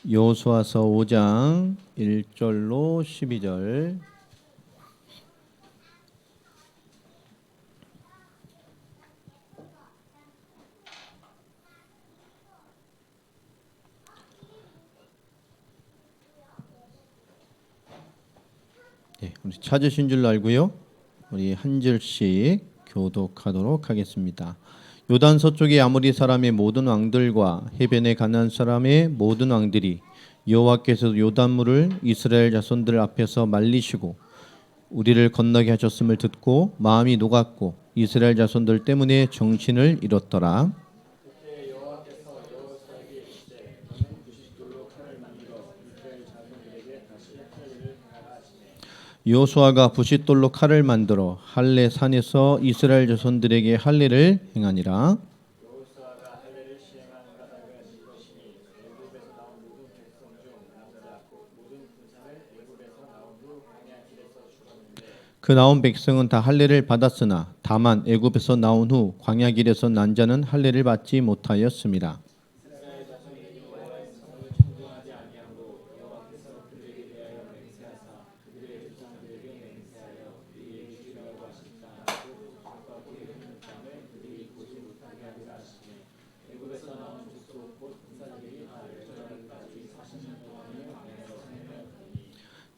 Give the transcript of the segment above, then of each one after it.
여호수아서 5장 1절로 12절. 네, 우리 찾으신 줄 알고요. 우리 한 절씩 교독하도록 하겠습니다. 요단 서쪽의 아모리 사람의 모든 왕들과 해변의 가나안 사람의 모든 왕들이 여호와께서 요단물을 이스라엘 자손들 앞에서 말리시고 우리를 건너게 하셨음을 듣고 마음이 녹았고 이스라엘 자손들 때문에 정신을 잃었더라. 여호수아가 부싯돌로 칼을 만들어 할례 산에서 이스라엘 자손들에게 할례를 행하니라. 그 나온 백성은 다 할례를 받았으나 다만 애굽에서 나온 후 광야 길에서 난 자는 할례를 받지 못하였습니다.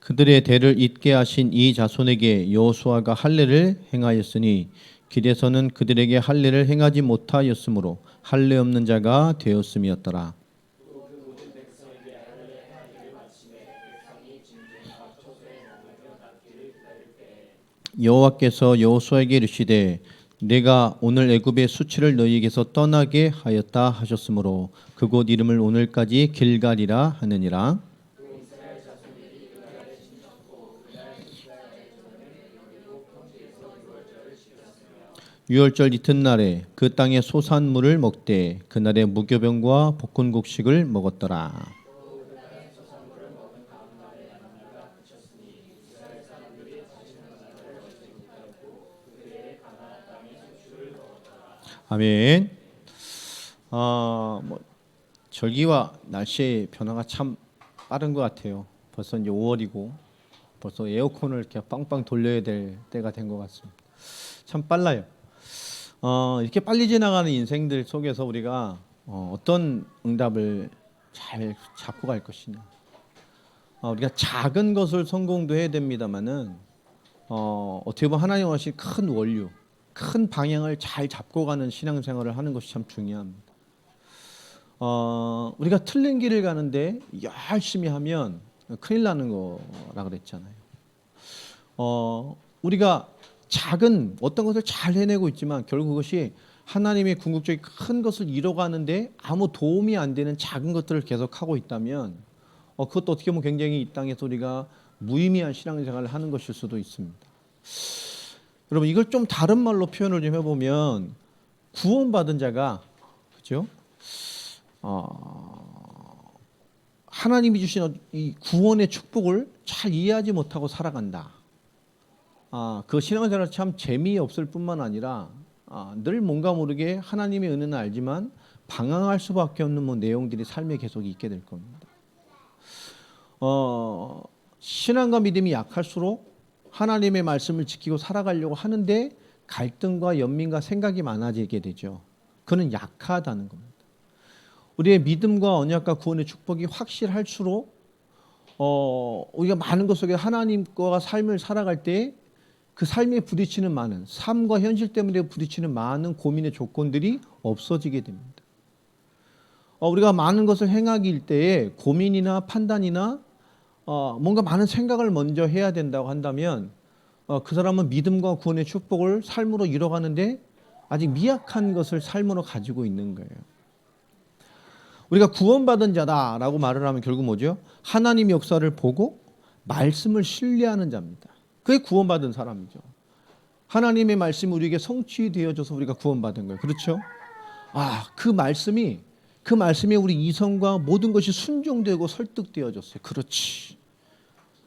그들의 대를 잇게 하신 이 자손에게 여호수아가 할례를 행하였으니 길에서는 그들에게 할례를 행하지 못하였으므로 할례 없는 자가 되었음이었더라. 여호와께서 여호수아에게 이르시되 내가 오늘 애굽의 수치를 너희에게서 떠나게 하였다 하셨으므로 그곳 이름을 오늘까지 길갈이라 하느니라. 유월절 이튿날에 그 땅의 소산물을 먹되 그날에 무교병과 볶은곡식을 먹었더라. 아멘. 절기와 날씨의 변화가 참 빠른 것 같아요. 벌써 이제 5월이고 벌써 에어컨을 이렇게 빵빵 돌려야 될 때가 된 것 같습니다. 참 빨라요. 이렇게 빨리 지나가는 인생들 속에서 우리가 어떤 응답을 잘 잡고 갈 것이냐. 우리가 작은 것을 성공도 해야 됩니다만은 어떻게 보면 하나님 하신 큰 원류, 큰 방향을 잘 잡고 가는 신앙생활을 하는 것이 참 중요합니다. 우리가 틀린 길을 가는데 열심히 하면 큰일 나는 거라 그랬잖아요. 우리가 작은 어떤 것을 잘 해내고 있지만 결국 그것이 하나님의 궁극적인 큰 것을 이뤄가는데 아무 도움이 안 되는 작은 것들을 계속하고 있다면 그것도 어떻게 보면 굉장히 이 땅에서 우리가 무의미한 신앙생활을 하는 것일 수도 있습니다. 여러분 이걸 좀 다른 말로 표현을 좀 해보면 구원받은 자가 그죠? 하나님이 주신 이 구원의 축복을 잘 이해하지 못하고 살아간다. 그 신앙생활 참 재미없을 뿐만 아니라 늘 뭔가 모르게 하나님의 은혜는 알지만 방황할 수밖에 없는 내용들이 삶에 계속 있게 될 겁니다. 신앙과 믿음이 약할수록 하나님의 말씀을 지키고 살아가려고 하는데 갈등과 연민과 생각이 많아지게 되죠. 그는 약하다는 겁니다. 우리의 믿음과 언약과 구원의 축복이 확실할수록 우리가 많은 것 속에 하나님과 삶을 살아갈 때 그 삶에 부딪히는 많은 삶과 현실 때문에 부딪히는 많은 고민의 조건들이 없어지게 됩니다. 우리가 많은 것을 행하길 때에 고민이나 판단이나 뭔가 많은 생각을 먼저 해야 된다고 한다면 그 사람은 믿음과 구원의 축복을 삶으로 이뤄가는데 아직 미약한 것을 삶으로 가지고 있는 거예요. 우리가 구원받은 자다라고 말을 하면 결국 뭐죠? 하나님의 역사를 보고 말씀을 신뢰하는 자입니다. 그게 구원받은 사람이죠. 하나님의 말씀이 우리에게 성취되어져서 우리가 구원받은 거예요. 그렇죠? 그 말씀에 우리 이성과 모든 것이 순종되고 설득되어졌어요. 그렇지.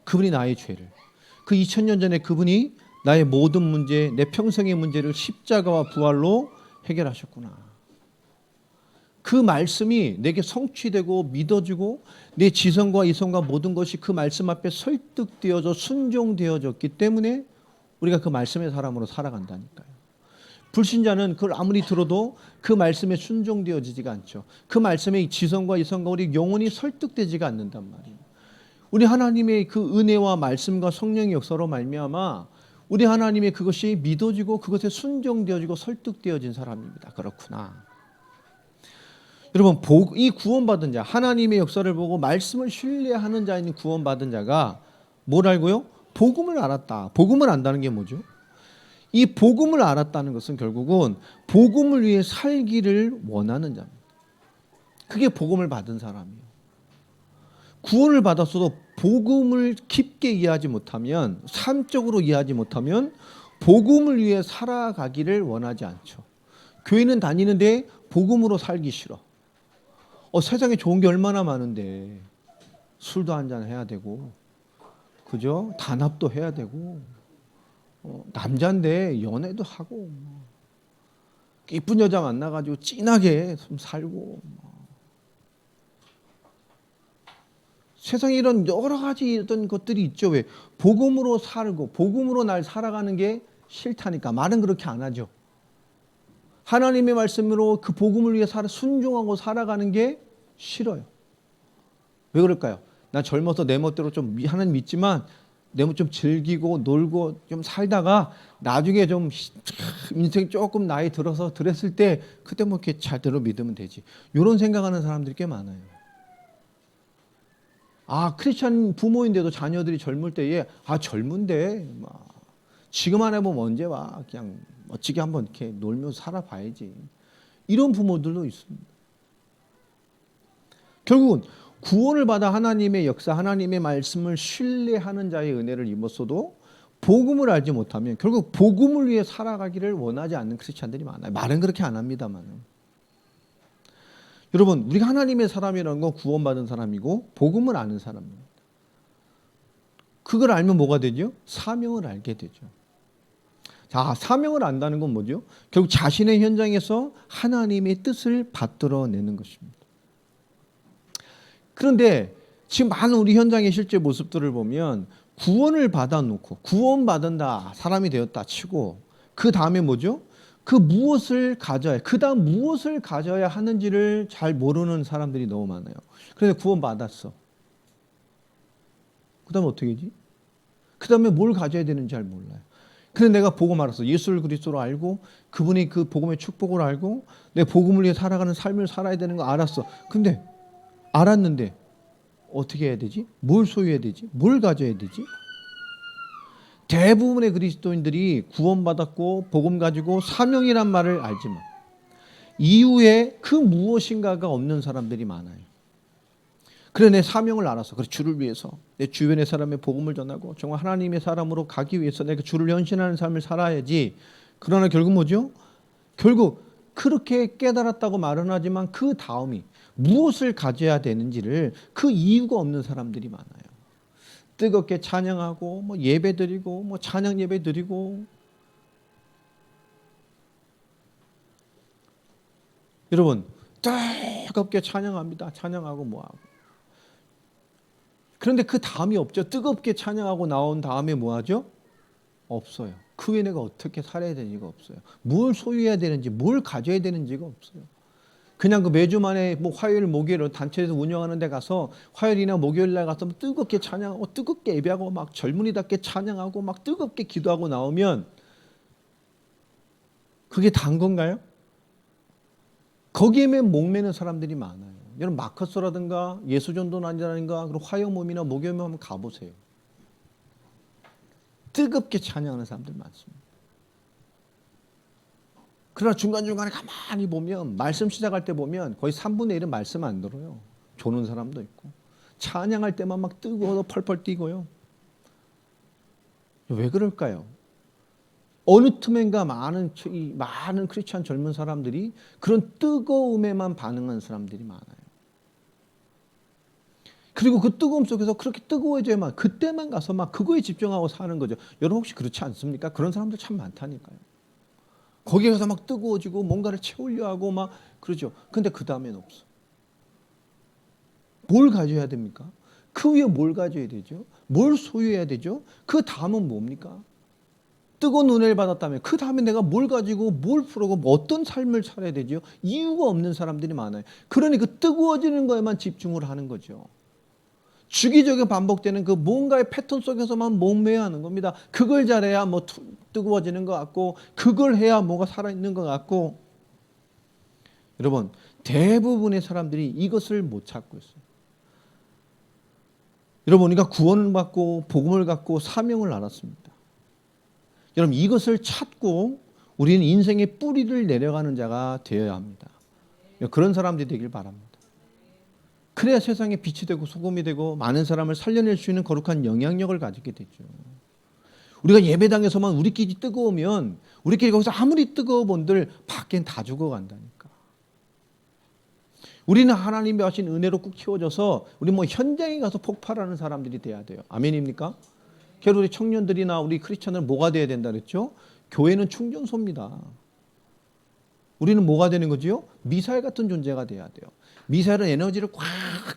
그분이 나의 죄를, 그 2000년 전에 그분이 나의 모든 문제, 내 평생의 문제를 십자가와 부활로 해결하셨구나. 그 말씀이 내게 성취되고 믿어지고 내 지성과 이성과 모든 것이 그 말씀 앞에 설득되어져 순종되어졌기 때문에 우리가 그 말씀의 사람으로 살아간다니까요. 불신자는 그걸 아무리 들어도 그 말씀에 순종되어지지가 않죠. 그 말씀의 지성과 이성과 우리 영혼이 설득되지가 않는단 말이에요. 우리 하나님의 그 은혜와 말씀과 성령의 역사로 말미암아 우리 하나님의 그것이 믿어지고 그것에 순종되어지고 설득되어진 사람입니다. 그렇구나. 여러분, 이 구원받은 자, 하나님의 역사를 보고 말씀을 신뢰하는 자인 구원받은 자가 뭘 알고요? 복음을 알았다. 복음을 안다는 게 뭐죠? 이 복음을 알았다는 것은 결국은 복음을 위해 살기를 원하는 자입니다. 그게 복음을 받은 사람이에요. 구원을 받았어도 복음을 깊게 이해하지 못하면, 삶적으로 이해하지 못하면 복음을 위해 살아가기를 원하지 않죠. 교회는 다니는데 복음으로 살기 싫어. 세상에 좋은 게 얼마나 많은데 술도 한잔 해야 되고, 그죠? 단합도 해야 되고, 남자인데 연애도 하고, 이쁜 여자 만나가지고 진하게 좀 살고, 세상에 이런 여러 가지 어떤 것들이 있죠. 왜? 복음으로 살고 복음으로 날 살아가는 게 싫다니까. 말은 그렇게 안 하죠. 하나님의 말씀으로 그 복음을 위해 순종하고 살아가는 게 싫어요. 왜 그럴까요? 난 젊어서 내 멋대로 좀 하나님 믿지만 내 멋 좀 즐기고 놀고 좀 살다가 나중에 좀 인생 조금 나이 들어서 들었을 때 그때 뭐 이렇게 잘대로 믿으면 되지. 이런 생각하는 사람들이 꽤 많아요. 크리스천 부모인데도 자녀들이 젊을 때에 젊은데 지금 안 해보면 언제 와. 그냥 멋지게 한번 이렇게 놀면서 살아봐야지. 이런 부모들도 있습니다. 결국은 구원을 받아 하나님의 역사, 하나님의 말씀을 신뢰하는 자의 은혜를 입었어도 복음을 알지 못하면 결국 복음을 위해 살아가기를 원하지 않는 크리스찬들이 많아요. 말은 그렇게 안 합니다만. 여러분, 우리가 하나님의 사람이라는 건 구원받은 사람이고 복음을 아는 사람입니다. 그걸 알면 뭐가 되죠? 사명을 알게 되죠. 자, 사명을 안다는 건 뭐죠? 결국 자신의 현장에서 하나님의 뜻을 받들어내는 것입니다. 그런데 지금 많은 우리 현장의 실제 모습들을 보면 구원을 받아놓고 구원받은다, 사람이 되었다 치고 그 다음에 뭐죠? 그 무엇을 가져야, 그 다음 무엇을 가져야 하는지를 잘 모르는 사람들이 너무 많아요. 그래서 구원받았어. 그 다음에 어떻게 하지? 그 다음에 뭘 가져야 되는지 잘 몰라요. 그런데 내가 복음 알았어. 예수를 그리스도로 알고 그분이 그 복음의 축복을 알고 내 복음을 위해 살아가는 삶을 살아야 되는 거 알았어. 근데 알았는데 어떻게 해야 되지? 뭘 소유해야 되지? 뭘 가져야 되지? 대부분의 그리스도인들이 구원받았고 복음 가지고 사명이란 말을 알지만 이후에 그 무엇인가가 없는 사람들이 많아요. 그래, 내 사명을 알아서, 그래, 주를 위해서 내 주변의 사람의 복음을 전하고 정말 하나님의 사람으로 가기 위해서 내가 주를 헌신하는 삶을 살아야지. 그러나 결국 뭐죠? 결국 그렇게 깨달았다고 말은 하지만 그 다음이 무엇을 가져야 되는지를 그 이유가 없는 사람들이 많아요. 뜨겁게 찬양하고 뭐 예배드리고 뭐 찬양 예배드리고, 여러분 뜨겁게 찬양합니다. 찬양하고 뭐하고. 그런데 그 다음이 없죠. 뜨겁게 찬양하고 나온 다음에 뭐하죠? 없어요. 그 외에 내가 어떻게 살아야 되는지가 없어요. 뭘 소유해야 되는지, 뭘 가져야 되는지가 없어요. 그냥 그 매주만에 뭐 화요일, 목요일 단체에서 운영하는 데 가서 화요일이나 목요일 날 가서 뜨겁게 찬양하고 뜨겁게 예배하고 막 젊은이답게 찬양하고 막 뜨겁게 기도하고 나오면 그게 단 건가요? 거기에 목매는 사람들이 많아요. 여러분 마커스라든가 예수전도단이라든가 그리고 화요몸이나 목요일에 한번 가보세요. 뜨겁게 찬양하는 사람들 많습니다. 그러나 중간중간에 가만히 보면 말씀 시작할 때 보면 거의 3분의 1은 말씀 안 들어요. 조는 사람도 있고 찬양할 때만 막 뜨거워 펄펄 뛰고요. 왜 그럴까요? 어느 틈엔가 많은 크리스찬 젊은 사람들이 그런 뜨거움에만 반응하는 사람들이 많아요. 그리고 그 뜨거움 속에서 그렇게 뜨거워져야만 그때만 가서 막 그거에 집중하고 사는 거죠. 여러분 혹시 그렇지 않습니까? 그런 사람들 참 많다니까요. 거기 가서 막 뜨거워지고 뭔가를 채우려 하고 막 그러죠. 근데 그 다음엔 없어. 뭘 가져야 됩니까? 그 위에 뭘 가져야 되죠? 뭘 소유해야 되죠? 그 다음은 뭡니까? 뜨거운 은혜를 받았다면 그 다음에 내가 뭘 가지고 뭘 풀고 어떤 삶을 살아야 되죠? 이유가 없는 사람들이 많아요. 그러니 그 뜨거워지는 거에만 집중을 하는 거죠. 주기적으로 반복되는 그 뭔가의 패턴 속에서만 목매여 하는 겁니다. 그걸 잘해야 뭐 뜨거워지는 것 같고, 그걸 해야 뭐가 살아있는 것 같고. 여러분, 대부분의 사람들이 이것을 못 찾고 있어요. 여러분, 우리가 구원을 받고 복음을 갖고 사명을 알았습니다. 여러분, 이것을 찾고 우리는 인생의 뿌리를 내려가는 자가 되어야 합니다. 그런 사람들이 되길 바랍니다. 그래야 세상에 빛이 되고 소금이 되고 많은 사람을 살려낼 수 있는 거룩한 영향력을 가지게 되죠. 우리가 예배당에서만 우리끼리 뜨거우면 우리끼리 거기서 아무리 뜨거워 본들 밖엔 다 죽어간다니까. 우리는 하나님이 하신 은혜로 꾹 채워져서 우리 뭐 현장에 가서 폭발하는 사람들이 돼야 돼요. 아멘입니까? 그래서 우리 청년들이나 우리 크리스천은 뭐가 돼야 된다 그랬죠? 교회는 충전소입니다. 우리는 뭐가 되는 거지요? 미사일 같은 존재가 돼야 돼요. 미사일은 에너지를 꽉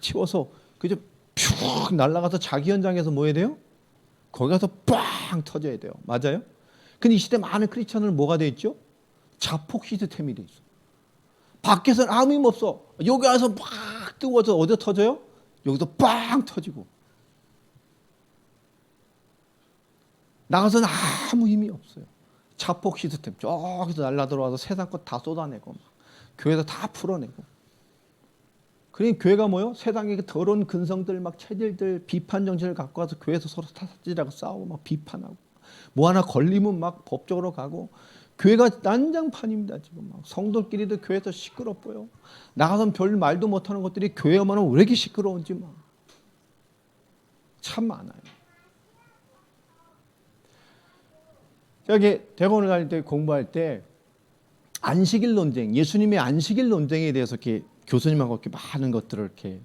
채워서 그저 푹 날아가서 자기 현장에서 뭐 해야 돼요? 거기 가서 빵 터져야 돼요. 맞아요? 근데 이 시대 많은 크리스천은 뭐가 돼 있죠? 자폭 시스템이 돼 있어. 밖에서는 아무 힘 없어. 여기 와서 막 뜨거워서 어디서 터져요? 여기서 빵 터지고. 나가서는 아무 힘이 없어요. 자폭 시스템 저기서 날라 들어와서 세상 것 다 쏟아내고 막 교회에서 다 풀어내고. 그러니 교회가 뭐요? 세상의 더러운 근성들 막 체질들 비판 정신을 갖고 와서 교회에서 서로 타살질하고 싸우고 막 비판하고 뭐 하나 걸리면 막 법적으로 가고. 교회가 난장판입니다. 지금 막 성도끼리도 교회에서 시끄럽고요. 나가서는 별 말도 못하는 것들이 교회 오면 왜 이렇게 시끄러운지 막 참 많아요. 여기 대학원을 다닐 때 공부할 때 안식일 논쟁, 예수님의 안식일 논쟁에 대해서 이렇게 교수님하고 이렇게 많은 것들을 이렇게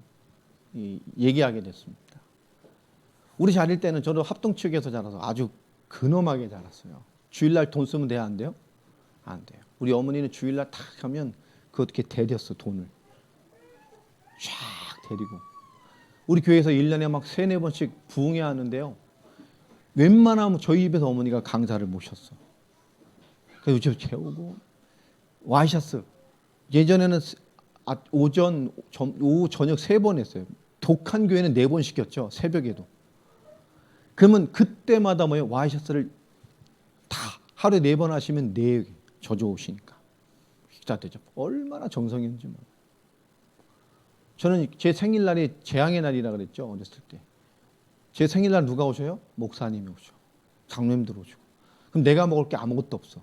얘기하게 됐습니다. 우리 자릴 때는 저도 합동치육에서 자라서 아주 근엄하게 자랐어요. 주일날 돈 쓰면 돼야 안 돼요? 안 돼요. 우리 어머니는 주일날 탁 하면 그 어떻게 대렸어 돈을 쫙 데리고. 우리 교회에서 1년에 막 3-4번씩 부흥회 하는데요. 웬만하면 저희 집에서 어머니가 강사를 모셨어. 그래서 집에 재우고 와이셔츠. 예전에는 오전, 오후, 저녁 3번 했어요. 독한 교회는 4번 시켰죠. 새벽에도. 그러면 그때마다 뭐예요? 와이셔츠를 다 하루에 4번 하시면 4개 젖어오시니까 식사 대접 얼마나 정성이 있는지 몰라요. 저는 제 생일날이 재앙의 날이라 그랬죠. 어렸을 때. 제 생일날 누가 오셔요? 목사님이 오셔. 장로님들 오시고. 그럼 내가 먹을 게 아무것도 없어.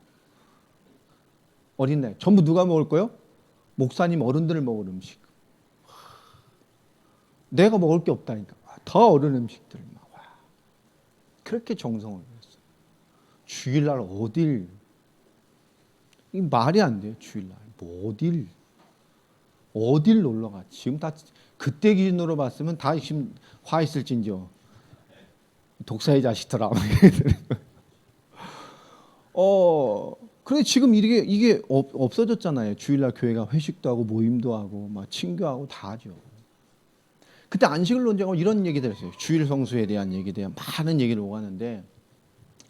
어린 날 전부 누가 먹을 거요? 목사님 어른들을 먹을 음식. 내가 먹을 게 없다니까. 다 어른 음식들 막 와. 그렇게 정성을 했어. 주일날 어딜? 이 말이 안 돼요. 주일날 뭐 어딜 놀러 가? 지금 다 그때 기준으로 봤으면 다 지금 화 있을진저. 독사의 자식들아. 그래 지금 이게 없어졌잖아요. 주일날 교회가 회식도 하고 모임도 하고 막 친교하고 다 하죠. 그때 안식을 논쟁하고 이런 얘기들 했어요. 주일 성수에 대한 얘기에 대한 많은 얘기를 오가는데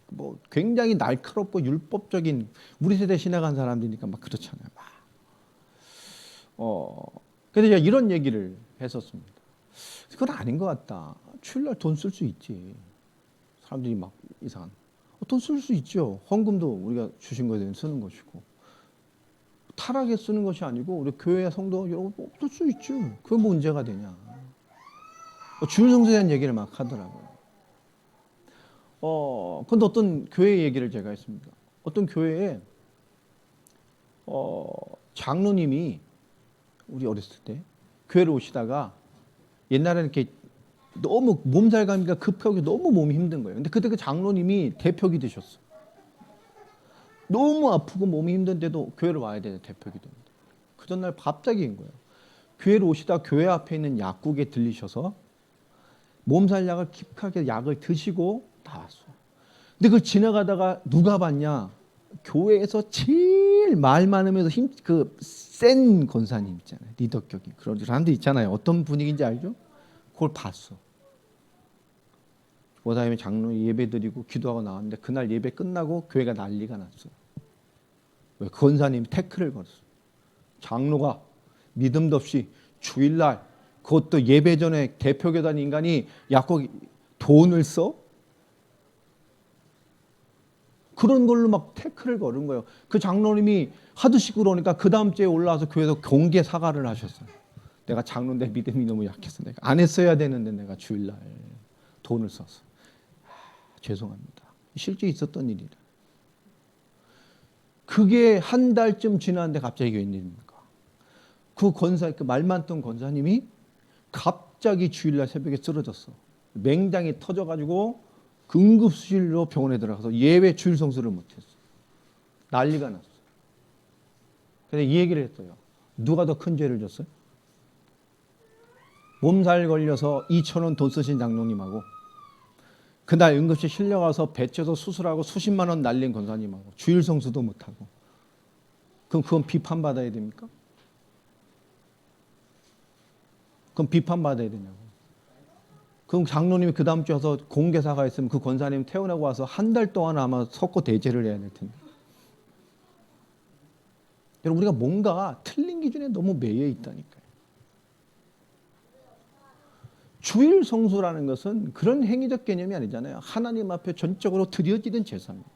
뭐 굉장히 날카롭고 율법적인 우리 세대 지나간 사람들이니까 막 그렇잖아요. 그래서 제가 이런 얘기를 했었습니다. 그건 아닌 것 같다. 주일날 돈 쓸 수 있지. 사람들이 막 이상한. 돈 쓸 수 있죠. 헌금도 우리가 주신 거에 대해 쓰는 것이고. 타락에 쓰는 것이 아니고 우리 교회 성도 여러분 쓸 수 있죠. 그게 뭐 문제가 되냐. 주일 성수에 대한 얘기를 막 하더라고요. 근데 어떤 교회 얘기를 제가 했습니다. 어떤 교회에 장로님이 우리 어렸을 때 교회를 오시다가 옛날에는 이렇게 너무 몸살 감기가 급하게 너무 몸이 힘든 거예요. 근데 그때 그 장로님이 대표기 되셨어. 너무 아프고 몸이 힘든데도 교회를 와야 되는 대표기 됩니다. 그 전날 갑자기인 거예요. 교회를 오시다 교회 앞에 있는 약국에 들리셔서 몸살 약을 깊하게 약을 드시고 나왔어요. 근데 그걸 지나가다가 누가 봤냐? 교회에서 제일 말 많으면서 센 권사님 있잖아요. 리더격이. 그런 사람들 있잖아요. 어떤 분위기인지 알죠? 그걸 봤어. 그다음에 장로 예배 드리고 기도하고 나왔는데 그날 예배 끝나고 교회가 난리가 났어. 왜? 권사님이 태클을 걸었어. 장로가 믿음도 없이 주일날 그것도 예배 전에 대표교단 인간이 약국 돈을 써? 그런 걸로 막 태클을 걸은 거예요. 그 장로님이 하도 시끄러우니까 그 다음 주에 올라와서 교회에서 공개 사과를 하셨어요. 내가 장로인데 믿음이 너무 약해서 내가 안 했어야 되는데 내가 주일날 돈을 썼어. 죄송합니다. 실제 있었던 일이라. 그게 한 달쯤 지났는데 갑자기 웬일입니까? 그 말 많던 권사님이 갑자기 주일날 새벽에 쓰러졌어. 맹장이 터져가지고 응급실로 병원에 들어가서 예배 주일 성수를 못했어. 난리가 났어. 근데 이 얘기를 했어요. 누가 더 큰 죄를 졌어요? 몸살 걸려서 2,000원 돈 쓰신 장로님하고 그날 응급실 실려가서 배쳐서 수술하고 수십만 원 날린 권사님하고 주일 성수도 못하고 그럼 그건 비판받아야 됩니까? 그럼 비판받아야 되냐고. 그럼 장로님이 그 다음 주에 와서 공개 사과했으면 그 권사님 퇴원하고 와서 한 달 동안 아마 석고 대제를 해야 될 텐데. 여러분 우리가 뭔가 틀린 기준에 너무 매여 있다니까요. 주일 성수라는 것은 그런 행위적 개념이 아니잖아요. 하나님 앞에 전적으로 드려지는 제사입니다.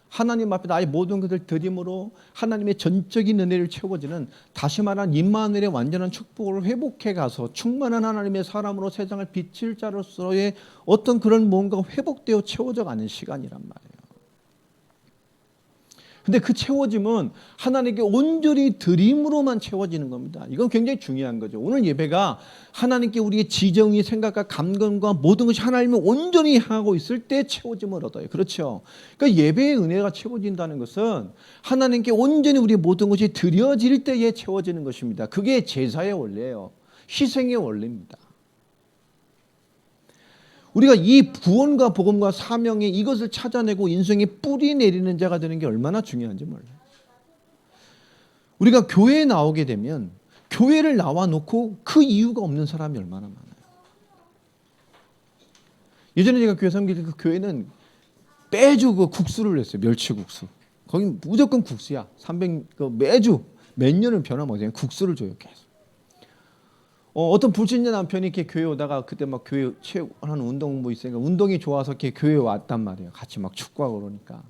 하나님 앞에 나의 모든 것을 드림으로 하나님의 전적인 은혜를 채워지는 다시 말한 임마누엘의 완전한 축복을 회복해 가서 충만한 하나님의 사람으로 세상을 비칠 자로서의 어떤 그런 뭔가가 회복되어 채워져 가는 시간이란 말이에요. 근데 그 채워짐은 하나님께 온전히 드림으로만 채워지는 겁니다. 이건 굉장히 중요한 거죠. 오늘 예배가 하나님께 우리의 지정의 생각과 감정과 모든 것이 하나님을 온전히 향하고 있을 때 채워짐을 얻어요. 그렇죠. 그러니까 예배의 은혜가 채워진다는 것은 하나님께 온전히 우리의 모든 것이 드려질 때에 채워지는 것입니다. 그게 제사의 원리예요. 희생의 원리입니다. 우리가 이 구원과 복음과 사명의 이것을 찾아내고 인생에 뿌리 내리는 자가 되는 게 얼마나 중요한지 몰라요. 우리가 교회에 나오게 되면 교회를 나와 놓고 그 이유가 없는 사람이 얼마나 많아요. 예전에 제가 교회 섬길 때 그 교회는 매주 그 국수를 했어요. 멸치국수. 거기 무조건 국수야. 매주 몇 년을 변함없이 국수를 줘요. 계속. 어떤 불신자 남편이 이렇게 교회 오다가 그때 막 교회 체육하는 운동 뭐 있으니까 운동이 좋아서 이렇게 교회에 왔단 말이에요. 같이 막 축구하고 그러니까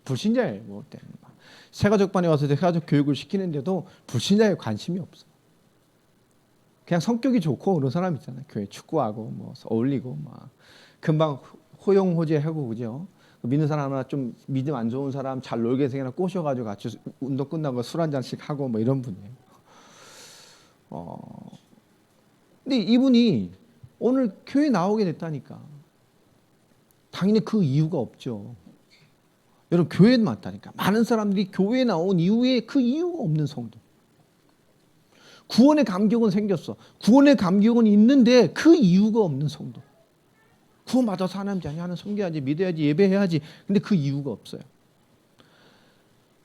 불신자예요. 뭐 때는 새가족반에 와서 새가족 교육을 시키는데도 불신자에 관심이 없어. 그냥 성격이 좋고 그런 사람 있잖아요. 교회 축구하고 뭐 어울리고 막 금방 호용호제하고 그죠. 믿는 사람 하나 좀 믿음 안 좋은 사람 잘 놀게 생겨나 꼬셔가지고 같이 운동 끝나고 술 한 잔씩 하고 뭐 이런 분이에요. 근데 이분이 오늘 교회 나오게 됐다니까. 당연히 그 이유가 없죠. 여러분 교회에 맞다니까. 많은 사람들이 교회에 나온 이후에 그 이유가 없는 성도. 구원의 감격은 생겼어. 구원의 감격은 있는데 그 이유가 없는 성도. 구원받아서 하나님 자녀 하는 섬겨야지 믿어야지 예배해야지. 근데 그 이유가 없어요.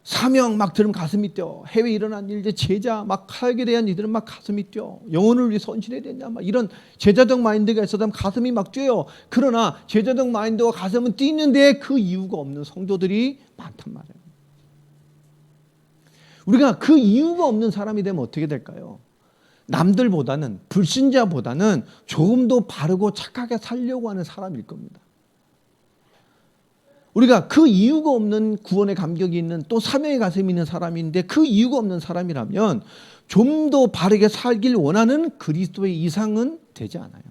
사명 막 들으면 가슴이 뛰어. 해외에 일어난 일들 제자 막 살게 대한 일들은 막 가슴이 뛰어. 영혼을 위해 헌신해야 되냐 막 이런 제자적 마인드가 있어도 가슴이 막 뛰어요. 그러나 제자적 마인드와 가슴은 뛰는데 그 이유가 없는 성도들이 많단 말이에요. 우리가 그 이유가 없는 사람이 되면 어떻게 될까요? 남들보다는 불신자보다는 조금 더 바르고 착하게 살려고 하는 사람일 겁니다. 우리가 그 이유가 없는 구원의 감격이 있는 또 사명의 가슴이 있는 사람인데 그 이유가 없는 사람이라면 좀 더 바르게 살길 원하는 그리스도의 이상은 되지 않아요.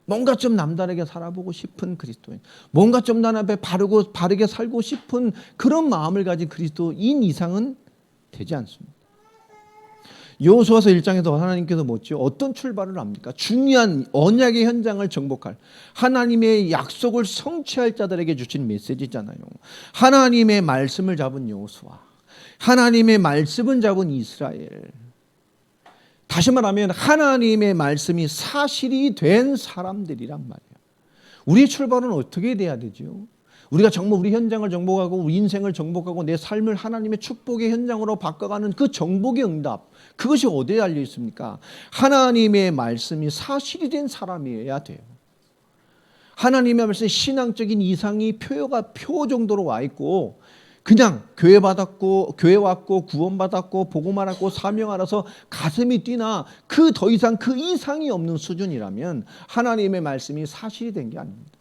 뭔가 좀 남다르게 살아보고 싶은 그리스도인, 뭔가 좀 난 앞에 바르게 살고 싶은 그런 마음을 가진 그리스도인 이상은 되지 않습니다. 여호수아서 1장에서 하나님께서 뭐죠? 어떤 출발을 합니까? 중요한 언약의 현장을 정복할 하나님의 약속을 성취할 자들에게 주신 메시지잖아요. 하나님의 말씀을 잡은 여호수아, 하나님의 말씀을 잡은 이스라엘. 다시 말하면 하나님의 말씀이 사실이 된 사람들이란 말이에요. 우리의 출발은 어떻게 돼야 되죠? 우리가 정말 우리 현장을 정복하고 우리 인생을 정복하고 내 삶을 하나님의 축복의 현장으로 바꿔가는 그 정복의 응답, 그것이 어디에 달려 있습니까? 하나님의 말씀이 사실이 된 사람이어야 돼요. 하나님의 말씀에 신앙적인 이상이 표 정도로 와 있고 그냥 교회 왔고 구원받았고 복음 알았고 사명 알아서 가슴이 뛰나 그 더 이상 그 이상이 없는 수준이라면 하나님의 말씀이 사실이 된 게 아닙니다.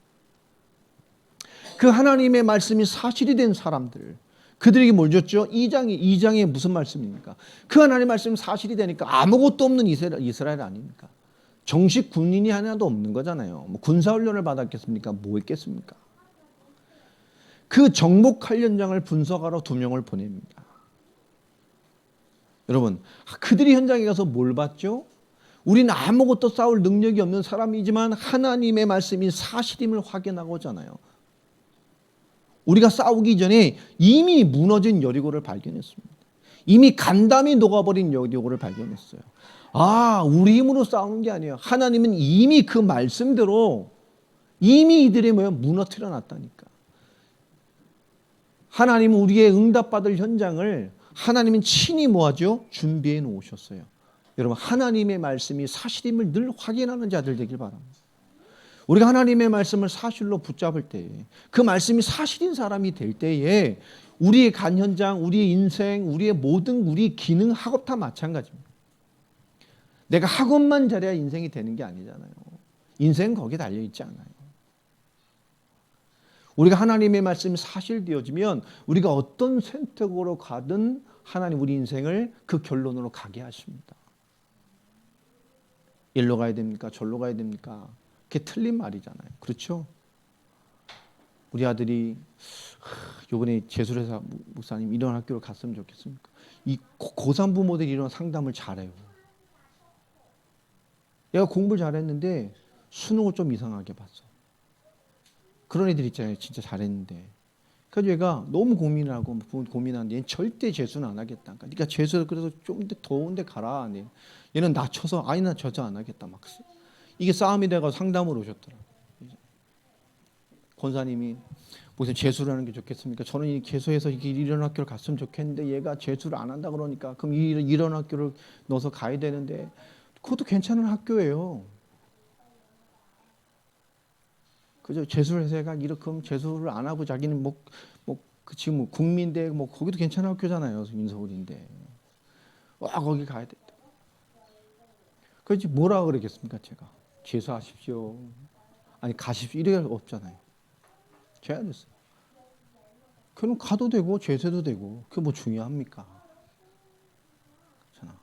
그 하나님의 말씀이 사실이 된 사람들, 그들에게 뭘 줬죠? 2장에 무슨 말씀입니까? 그 하나님의 말씀이 사실이 되니까 아무것도 없는 이스라엘 아닙니까? 정식 군인이 하나도 없는 거잖아요. 뭐 군사훈련을 받았겠습니까? 뭐 했겠습니까? 그 정복할 현장을 분석하러 2명을 보냅니다. 여러분, 그들이 현장에 가서 뭘 봤죠? 우리는 아무것도 싸울 능력이 없는 사람이지만 하나님의 말씀이 사실임을 확인하고자 하잖아요. 우리가 싸우기 전에 이미 무너진 여리고를 발견했습니다. 이미 간담이 녹아버린 여리고를 발견했어요. 아, 우리 힘으로 싸우는 게 아니에요. 하나님은 이미 그 말씀대로 이미 이들이 무너뜨려 놨다니까. 하나님은 우리의 응답받을 현장을 하나님은 친히 뭐하죠? 준비해 놓으셨어요. 여러분, 하나님의 말씀이 사실임을 늘 확인하는 자들 되길 바랍니다. 우리가 하나님의 말씀을 사실로 붙잡을 때에 그 말씀이 사실인 사람이 될 때에 우리의 간 현장, 우리의 인생, 우리의 모든 우리 기능, 학업 다 마찬가지입니다. 내가 학업만 잘해야 인생이 되는 게 아니잖아요. 인생은 거기에 달려있지 않아요. 우리가 하나님의 말씀이 사실되어지면 우리가 어떤 선택으로 가든 하나님 우리 인생을 그 결론으로 가게 하십니다. 일로 가야 됩니까? 절로 가야 됩니까? 그게 틀린 말이잖아요. 그렇죠? 우리 아들이 이번에 제술회사 목사님 이런 학교를 갔으면 좋겠습니까? 이 고3 부모들이 이런 상담을 잘해요. 얘가 공부를 잘했는데 수능을 좀 이상하게 봤어. 그런 애들 있잖아요. 진짜 잘했는데. 그래서 얘가 너무 고민하고 고민하는데 얘는 절대 재수는 안 하겠다. 그러니까 재수 그래서 좀 더운데 가라. 얘는 낮춰서 아니 저저 안 하겠다. 막 이게 싸움이 돼가지고 상담으로 오셨더라고요. 권사님이 무슨 재수를 하는 게 좋겠습니까? 저는 재수해서 이런 학교를 갔으면 좋겠는데 얘가 재수를 안 한다 그러니까 그럼 이런 학교를 넣어서 가야 되는데 그것도 괜찮은 학교예요. 그죠? 재수를 해서 얘가 이렇게 하면 재수를 안 하고 자기는 지금 국민대 거기도 괜찮은 학교잖아요. 인서울인데. 와 거기 가야 돼. 그렇지 뭐라 그러겠습니까 제가? 재수하십시오. 아니 가십시오. 이럴 없잖아요. 제가 됐어요. 그럼 가도 되고 재수도 되고 그게 뭐 중요합니까? 그렇잖아.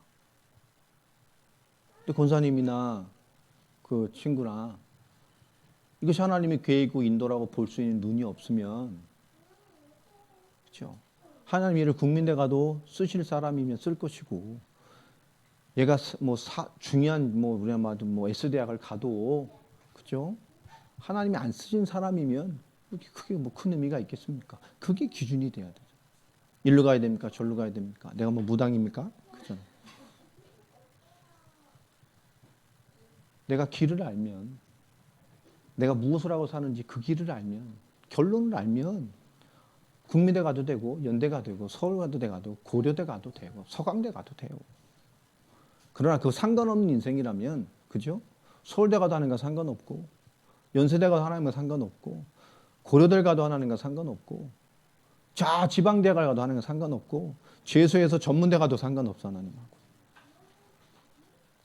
근데 권사님이나 그 친구나 이것이 하나님의 계획이고 인도라고 볼 수 있는 눈이 없으면 그렇죠? 하나님 이를 국민대 가도 쓰실 사람이면 쓸 것이고 얘가 중요한 우리가 말도 S대학을 가도 그죠? 하나님이 안 쓰신 사람이면 그게 큰 의미가 있겠습니까? 그게 기준이 돼야 되죠. 일로 가야 됩니까? 절로 가야 됩니까? 내가 무당입니까? 그죠? 내가 길을 알면 내가 무엇을 하고 사는지 그 길을 알면 결론을 알면 국민대 가도 되고 연대 가도 되고 서울 가도 되고 고려대 가도 되고 서강대 가도 돼요. 그러나 그 상관없는 인생이라면 그죠? 서울대 가도 하는 건 상관없고 연세대 가도 하는 건 상관없고 고려대 가도 하는 건 상관없고 지방대학을 가도 하는 건 상관없고 재수해서 전문대 가도 상관없어 하나님하고.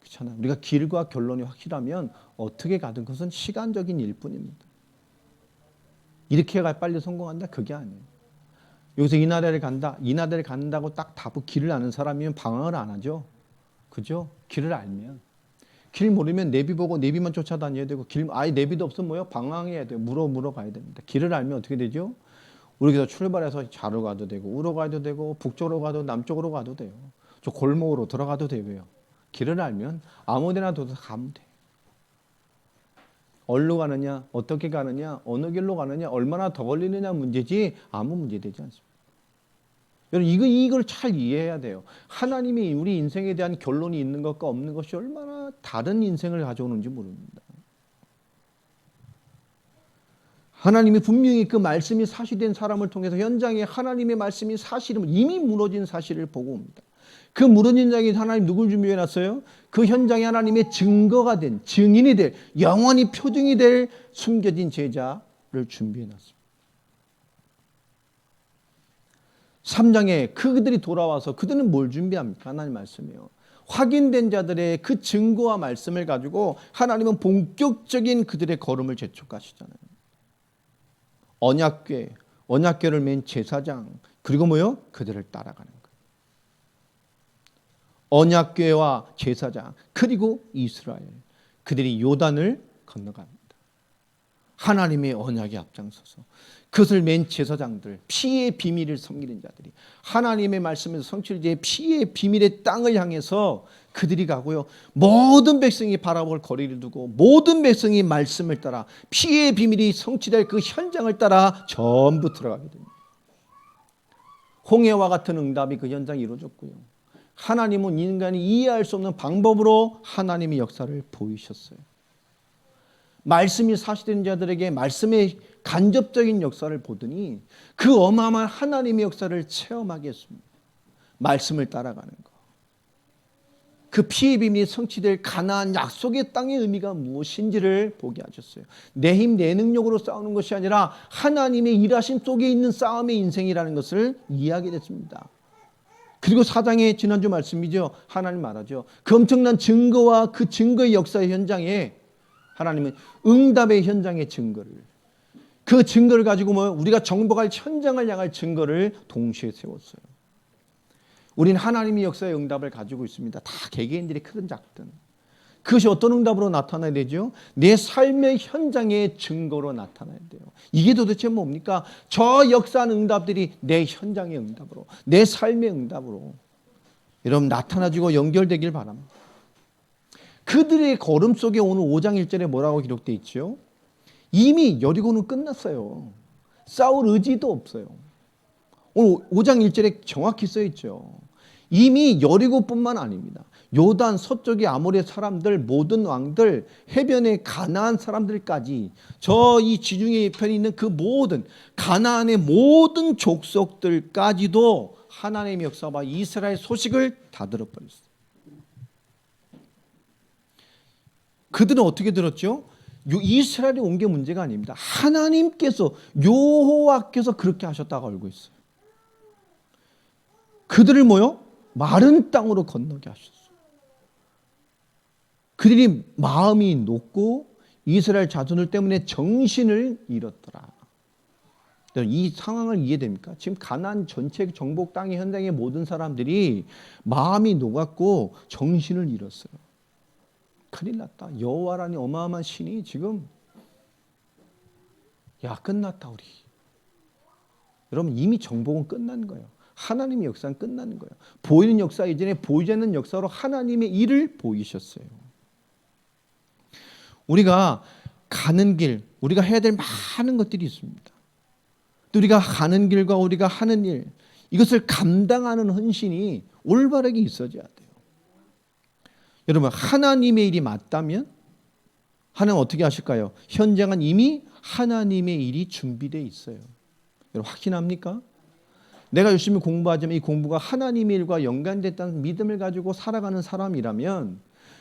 그렇잖아요. 우리가 길과 결론이 확실하면 어떻게 가든 그것은 시간적인 일뿐입니다. 이렇게 빨리 성공한다? 그게 아니에요. 여기서 이나대를 간다. 이나대를 간다고 딱 길을 아는 사람이면 방황을 안 하죠. 그죠? 길을 알면. 길 모르면 내비 보고 내비만 쫓아다녀야 되고 아예 내비도 없으면 방황해야 돼요. 물어 가야 됩니다. 길을 알면 어떻게 되죠? 우리가 출발해서 좌로 가도 되고 우로 가도 되고 북쪽으로 가도 남쪽으로 가도 돼요. 저 골목으로 들어가도 되고요. 길을 알면 아무 데나 가면 돼요. 어디로 가느냐, 어떻게 가느냐, 어느 길로 가느냐, 얼마나 더 걸리느냐 문제지 아무 문제 되지 않습니다. 여러분 이걸 잘 이해해야 돼요. 하나님이 우리 인생에 대한 결론이 있는 것과 없는 것이 얼마나 다른 인생을 가져오는지 모릅니다. 하나님이 분명히 그 말씀이 사실된 사람을 통해서 현장에 하나님의 말씀이 사실은 이미 무너진 사실을 보고 옵니다. 그 무너진 장에 하나님 누굴 준비해 놨어요? 그 현장에 하나님의 증거가 된, 증인이 될, 영원히 표징이 될 숨겨진 제자를 준비해 놨습니다. 3장에 그들이 돌아와서 그들은 뭘 준비합니까? 하나님 말씀이에요. 확인된 자들의 그 증거와 말씀을 가지고 하나님은 본격적인 그들의 걸음을 재촉하시잖아요. 언약궤를 맨 제사장, 그리고 뭐요? 그들을 따라가는 거예요. 언약궤와 제사장, 그리고 이스라엘, 그들이 요단을 건너갑니다. 하나님의 언약에 앞장서서 그것을 맨 제사장들, 피의 비밀을 섬기는 자들이 하나님의 말씀에서 성취된 피의 비밀의 땅을 향해서 그들이 가고요. 모든 백성이 바라볼 거리를 두고 모든 백성이 말씀을 따라 피의 비밀이 성취될 그 현장을 따라 전부 들어가게 됩니다. 홍해와 같은 응답이 그 현장에 이루어졌고요. 하나님은 인간이 이해할 수 없는 방법으로 하나님의 역사를 보이셨어요. 말씀이 사실된 자들에게 말씀의 간접적인 역사를 보더니 그 어마어마한 하나님의 역사를 체험하게 했습니다. 말씀을 따라가는 것. 그 피의 비밀이 성취될 가나안 약속의 땅의 의미가 무엇인지를 보게 하셨어요. 내 힘, 내 능력으로 싸우는 것이 아니라 하나님의 일하심 속에 있는 싸움의 인생이라는 것을 이해하게 됐습니다. 그리고 4장의 지난주 말씀이죠. 하나님 말하죠. 그 엄청난 증거와 그 증거의 역사의 현장에 하나님은 응답의 현장의 증거를, 그 증거를 가지고 우리가 정복할 현장을 향할 증거를 동시에 세웠어요. 우리는 하나님의 역사의 응답을 가지고 있습니다. 다 개개인들이 크든 작든. 그것이 어떤 응답으로 나타나야 되죠? 내 삶의 현장의 증거로 나타나야 돼요. 이게 도대체 뭡니까? 저 역사하는 응답들이 내 현장의 응답으로, 내 삶의 응답으로 여러분 나타나지고 연결되길 바랍니다. 그들의 걸음 속에 오늘 5장 1절에 뭐라고 기록되어 있죠? 이미 여리고는 끝났어요. 싸울 의지도 없어요. 오늘 5장 1절에 정확히 써 있죠. 이미 여리고뿐만 아닙니다. 요단 서쪽의 아모레 사람들, 모든 왕들, 해변의 가나안 사람들까지 저 이 지중해 편에 있는 그 모든 가나안의 모든 족속들까지도 하나님의 역사와 이스라엘 소식을 다 들어버렸어요. 그들은 어떻게 들었죠? 이스라엘이 온 게 문제가 아닙니다. 하나님께서, 여호와께서 그렇게 하셨다고 알고 있어요. 그들을 마른 땅으로 건너게 하셨어요. 그들이 마음이 높고 이스라엘 자손들 때문에 정신을 잃었더라. 이 상황을 이해됩니까? 지금 가나안 전체 정복 땅의 현장의 모든 사람들이 마음이 녹았고 정신을 잃었어요. 큰일 났다. 여호와라니 어마어마한 신이 지금 끝났다 우리. 여러분 이미 정복은 끝난 거예요. 하나님의 역사는 끝나는 거예요. 보이는 역사 이전에 보이지 않는 역사로 하나님의 일을 보이셨어요. 우리가 가는 길, 우리가 해야 될 많은 것들이 있습니다. 또 우리가 가는 길과 우리가 하는 일, 이것을 감당하는 헌신이 올바르게 있어져야 돼요. 여러분 하나님의 일이 맞다면 하나님은 어떻게 하실까요? 현장은 이미 하나님의 일이 준비되어 있어요. 여러분 확신합니까? 내가 열심히 공부하지만 이 공부가 하나님의 일과 연관됐다는 믿음을 가지고 살아가는 사람이라면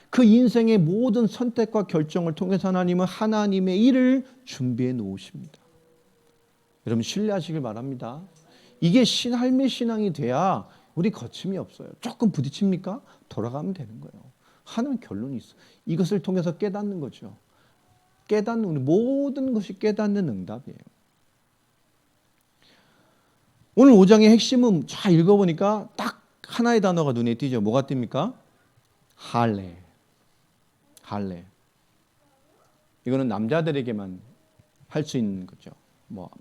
그 인생의 모든 선택과 결정을 통해서 하나님은 하나님의 일을 준비해 놓으십니다. 여러분 신뢰하시길 바랍니다. 이게 삶의 신앙이 돼야 우리 거침이 없어요. 조금 부딪힙니까? 돌아가면 되는 거예요. 하는 결론이 있어. 이것을 통해서 깨닫는 거죠. 깨닫는 우리 모든 것이 깨닫는 응답이에요. 오늘 5장의 핵심은 잘 읽어보니까 딱 하나의 단어가 눈에 띄죠. 뭐가 띕니까? 할례. 할례. 이거는 남자들에게만 할 수 있는 거죠.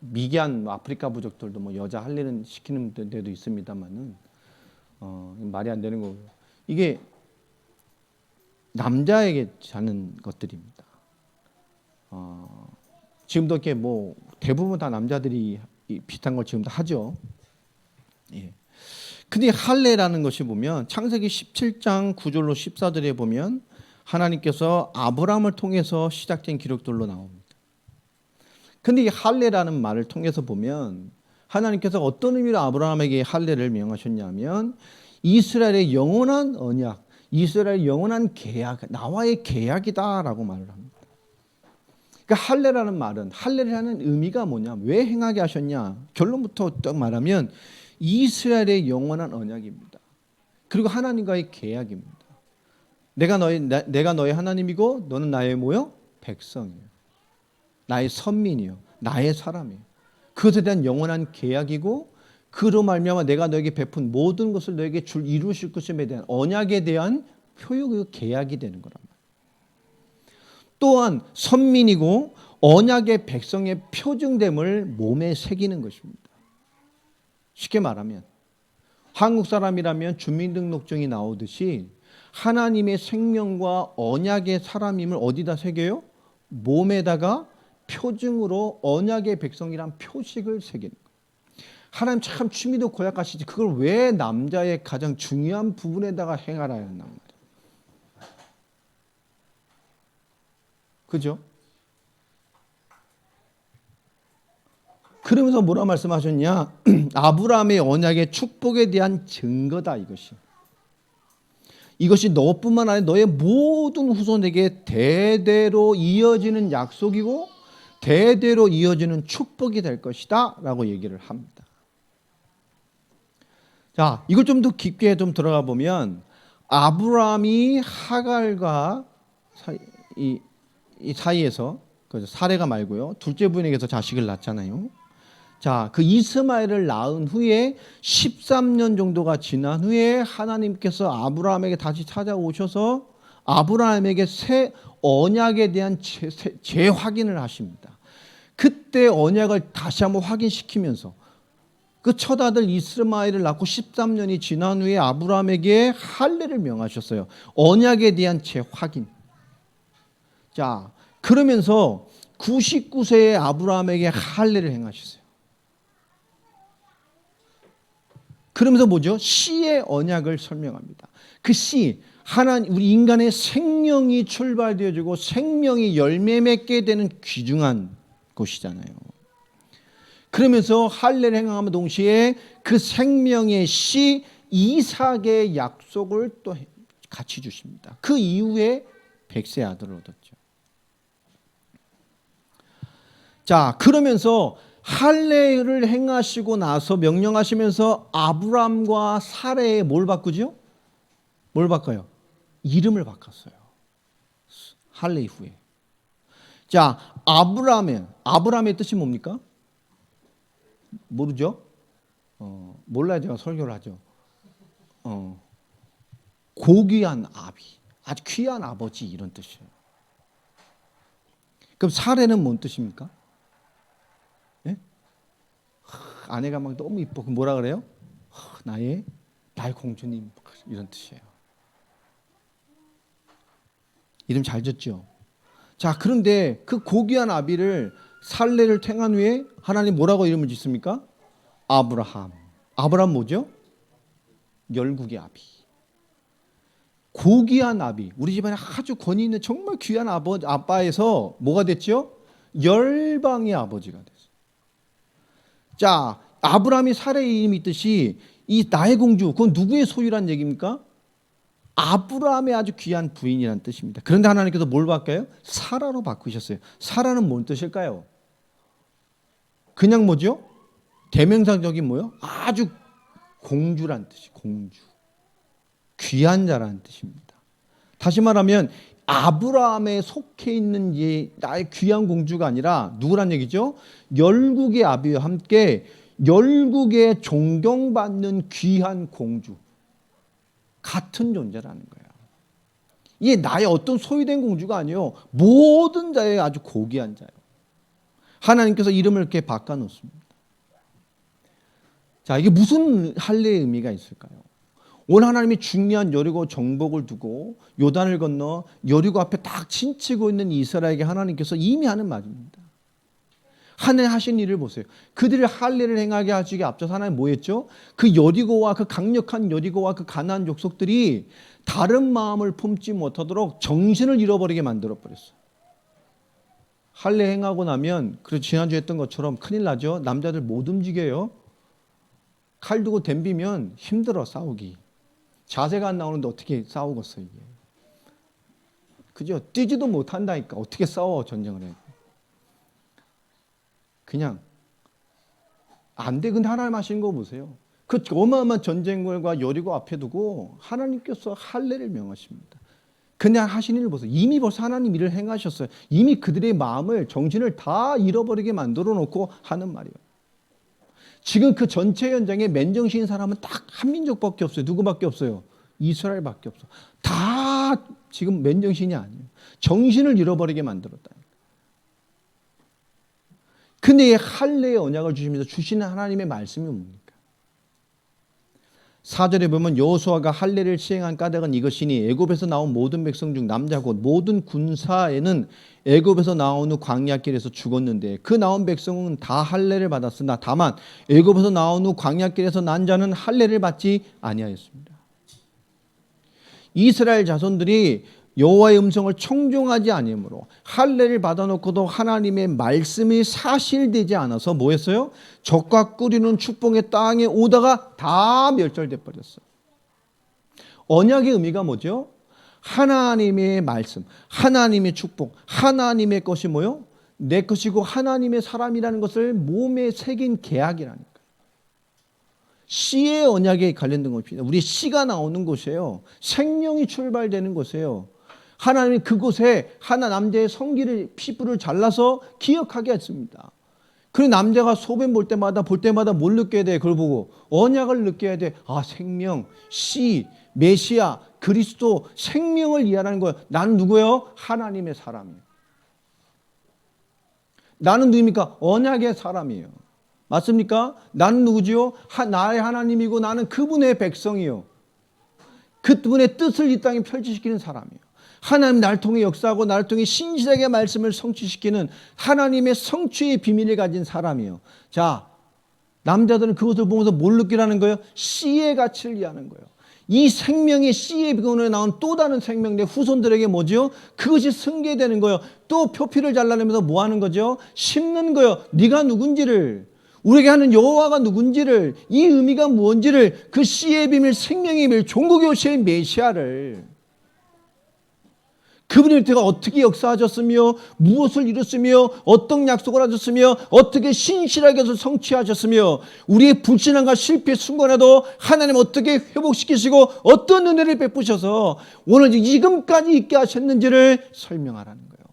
미개한 아프리카 부족들도 여자 할례는 시키는 데도 있습니다만은 말이 안 되는 거고요. 이게 남자에게 하는 것들입니다. 지금도 이렇게 대부분 다 남자들이 비슷한 걸 지금도 하죠. 예. 근데 할례라는 것이 보면 창세기 17장 9절로 14절에 보면 하나님께서 아브라함을 통해서 시작된 기록들로 나옵니다. 근데 이 할례라는 말을 통해서 보면 하나님께서 어떤 의미로 아브라함에게 할례를 명하셨냐면 이스라엘의 영원한 언약, 이스라엘의 영원한 계약, 나와의 계약이다라고 말을 합니다. 그러니까 할례라는 말은 할례를 하는 의미가 뭐냐? 왜 행하게 하셨냐? 결론부터 딱 말하면 이스라엘의 영원한 언약입니다. 그리고 하나님과의 계약입니다. 내가 너의 하나님이고 너는 나의 뭐요? 백성이에요. 나의 선민이요. 나의 사람이에요. 그것에 대한 영원한 계약이고 그로 말미암아 내가 너에게 베푼 모든 것을 너에게 이루실 것임에 대한 언약에 대한 표요 계약이 되는 거란 말이에요. 또한 선민이고 언약의 백성의 표징됨을 몸에 새기는 것입니다. 쉽게 말하면 한국 사람이라면 주민등록증이 나오듯이 하나님의 생명과 언약의 사람임을 어디다 새겨요? 몸에다가 표징으로 언약의 백성이란 표식을 새기는 거예요. 하나님 참 취미도 고약하시지 그걸 왜 남자의 가장 중요한 부분에다가 행하라 했단 말이에요. 그죠? 그러면서 뭐라 말씀하셨냐? 아브라함의 언약의 축복에 대한 증거다 이것이. 이것이 너뿐만 아니라 너의 모든 후손에게 대대로 이어지는 약속이고 대대로 이어지는 축복이 될 것이다 라고 얘기를 합니다. 자, 이걸 좀 더 깊게 좀 들어가 보면 아브라함이 하갈과 이 사이에서 사레가 말고요. 둘째 부인에게서 자식을 낳잖아요. 자, 그 이스마엘을 낳은 후에 13년 정도가 지난 후에 하나님께서 아브라함에게 다시 찾아오셔서 아브라함에게 새 언약에 대한 재확인을 하십니다. 그때 언약을 다시 한번 확인시키면서 그 첫 아들 이스마엘을 낳고 13년이 지난 후에 아브라함에게 할례를 명하셨어요. 언약에 대한 재확인. 자, 그러면서 99세의 아브라함에게 할례를 행하셨어요. 그러면서 뭐죠? 씨의 언약을 설명합니다. 그 씨, 우리 인간의 생명이 출발되어지고 생명이 열매 맺게 되는 귀중한 곳이잖아요. 그러면서 할례를 행함과 동시에 그 생명의 씨 이삭의 약속을 또 같이 주십니다. 그 이후에 100세 아들을 얻었죠. 자, 그러면서 할례를 행하시고 나서 명령하시면서 아브람과 사레에 뭘 바꾸죠? 뭘 바꿔요? 이름을 바꿨어요. 할례 이후에. 자, 아브람의 뜻이 뭡니까? 모르죠? 몰라야 제가 설교를 하죠. 고귀한 아비, 아주 귀한 아버지 이런 뜻이에요. 그럼 사례는 뭔 뜻입니까? 예? 아내가 막 너무 이뻐. 그럼 뭐라 그래요? 나의 공주님 이런 뜻이에요. 이름 잘 졌죠? 자, 그런데 그 고귀한 아비를 살레를 택한 후에 하나님 뭐라고 이름을 짓습니까? 아브라함. 아브라함 뭐죠? 열국의 아비. 고귀한 아비. 우리 집안에 아주 권위 있는 정말 귀한 아빠에서 뭐가 됐죠? 열방의 아버지가 됐어요. 자, 아브라함이 사레의 이름이 있듯이 이 나의 공주, 그건 누구의 소유란 얘기입니까? 아브라함의 아주 귀한 부인이라는 뜻입니다. 그런데 하나님께서 뭘 바꿔요? 사라로 바꾸셨어요. 사라는 뭔 뜻일까요? 그냥 뭐죠? 대명사적인 뭐요? 아주 공주란 뜻이 공주. 귀한 자라는 뜻입니다. 다시 말하면 아브라함에 속해 있는 나의 귀한 공주가 아니라 누구란 얘기죠? 열국의 아비와 함께 열국의 존경받는 귀한 공주. 같은 존재라는 거예요. 이게 나의 어떤 소유된 공주가 아니에요. 모든 자의 아주 고귀한 자예요. 하나님께서 이름을 이렇게 바꿔놓습니다. 자, 이게 무슨 할례의 의미가 있을까요? 오늘 하나님이 중요한 여리고 정복을 두고 요단을 건너 여리고 앞에 딱 친치고 있는 이스라엘에게 하나님께서 이미 하는 말입니다. 하나님 하신 일을 보세요. 그들의 할례를 행하게 하시기 앞서서 하나님 뭐 했죠? 그 여리고와 그 강력한 여리고와 그 가나안 족속들이 다른 마음을 품지 못하도록 정신을 잃어버리게 만들어 버렸어요. 할례 행하고 나면 그래서 지난주에 했던 것처럼 큰일 나죠. 남자들 못 움직여요. 칼 두고 덤비면 힘들어 싸우기. 자세가 안 나오는데 어떻게 싸우겠어 이게. 그죠? 뛰지도 못한다니까 어떻게 싸워 전쟁을 해. 그냥 안 돼. 근데 하나님 하시는 거 보세요. 그 어마어마한 전쟁과 여리고 앞에 두고 하나님께서 할례를 명하십니다. 그냥 하신 일을 보세요. 이미 벌써 하나님 일을 행하셨어요. 이미 그들의 마음을 정신을 다 잃어버리게 만들어 놓고 하는 말이에요. 지금 그 전체 현장에 맨정신인 사람은 딱 한 민족밖에 없어요. 누구밖에 없어요? 이스라엘밖에 없어. 다 지금 맨정신이 아니에요. 정신을 잃어버리게 만들었다. 근데 할례의 언약을 주시면서 주시는 하나님의 말씀이 뭡니까? 4절에 보면 여호수아가 할례를 시행한 까닭은 이것이니 애굽에서 나온 모든 백성 중 남자 곧 모든 군사에는 애굽에서 나온 후 광야길에서 죽었는데 그 나온 백성은 다 할례를 받았으나 다만 애굽에서 나온 후 광야길에서 난 자는 할례를 받지 아니하였습니다. 이스라엘 자손들이 여호와의 음성을 청종하지 아니므로 할례를 받아놓고도 하나님의 말씀이 사실되지 않아서 뭐했어요? 적과 꿀이는 축복의 땅에 오다가 다 멸절돼 버렸어요. 언약의 의미가 뭐죠? 하나님의 말씀, 하나님의 축복, 하나님의 것이 뭐요? 내 것이고 하나님의 사람이라는 것을 몸에 새긴 계약이라니까. 씨의 언약에 관련된 것입니다. 우리 씨가 나오는 곳이에요. 생명이 출발되는 곳이에요. 하나님이 그곳에 하나 남자의 성기를 피부를 잘라서 기억하게 했습니다. 그리고 남자가 소변 볼 때마다 뭘 느껴야 돼? 그걸 보고 언약을 느껴야 돼. 아, 생명, 씨, 메시아, 그리스도, 생명을 이해하는 거예요. 나는 누구예요? 하나님의 사람이에요. 나는 누굽니까? 언약의 사람이에요. 맞습니까? 나는 누구지요? 나의 하나님이고 나는 그분의 백성이요. 그분의 뜻을 이 땅에 펼치시키는 사람이에요. 하나님 나를 통해 역사하고 나를 통해 신실하게 말씀을 성취시키는 하나님의 성취의 비밀을 가진 사람이에요. 자, 남자들은 그것을 보면서 뭘 느끼라는 거예요? 씨의 가치를 이해하는 거예요. 이 생명의 씨의 비건에 나온 또 다른 생명 내 후손들에게 뭐죠? 그것이 승계되는 거예요. 또 표피를 잘라내면서 뭐 하는 거죠? 심는 거예요. 네가 누군지를, 우리에게 하는 여호와가 누군지를, 이 의미가 무엇인지를, 그 씨의 비밀, 생명의 비밀, 종국의 오실 메시아를, 그분의 때가 어떻게 역사하셨으며 무엇을 이뤘으며 어떤 약속을 하셨으며 어떻게 신실하게 해서 성취하셨으며 우리의 불신함과 실패 순간에도 하나님 어떻게 회복시키시고 어떤 은혜를 베푸셔서 오늘 지금까지 있게 하셨는지를 설명하라는 거예요.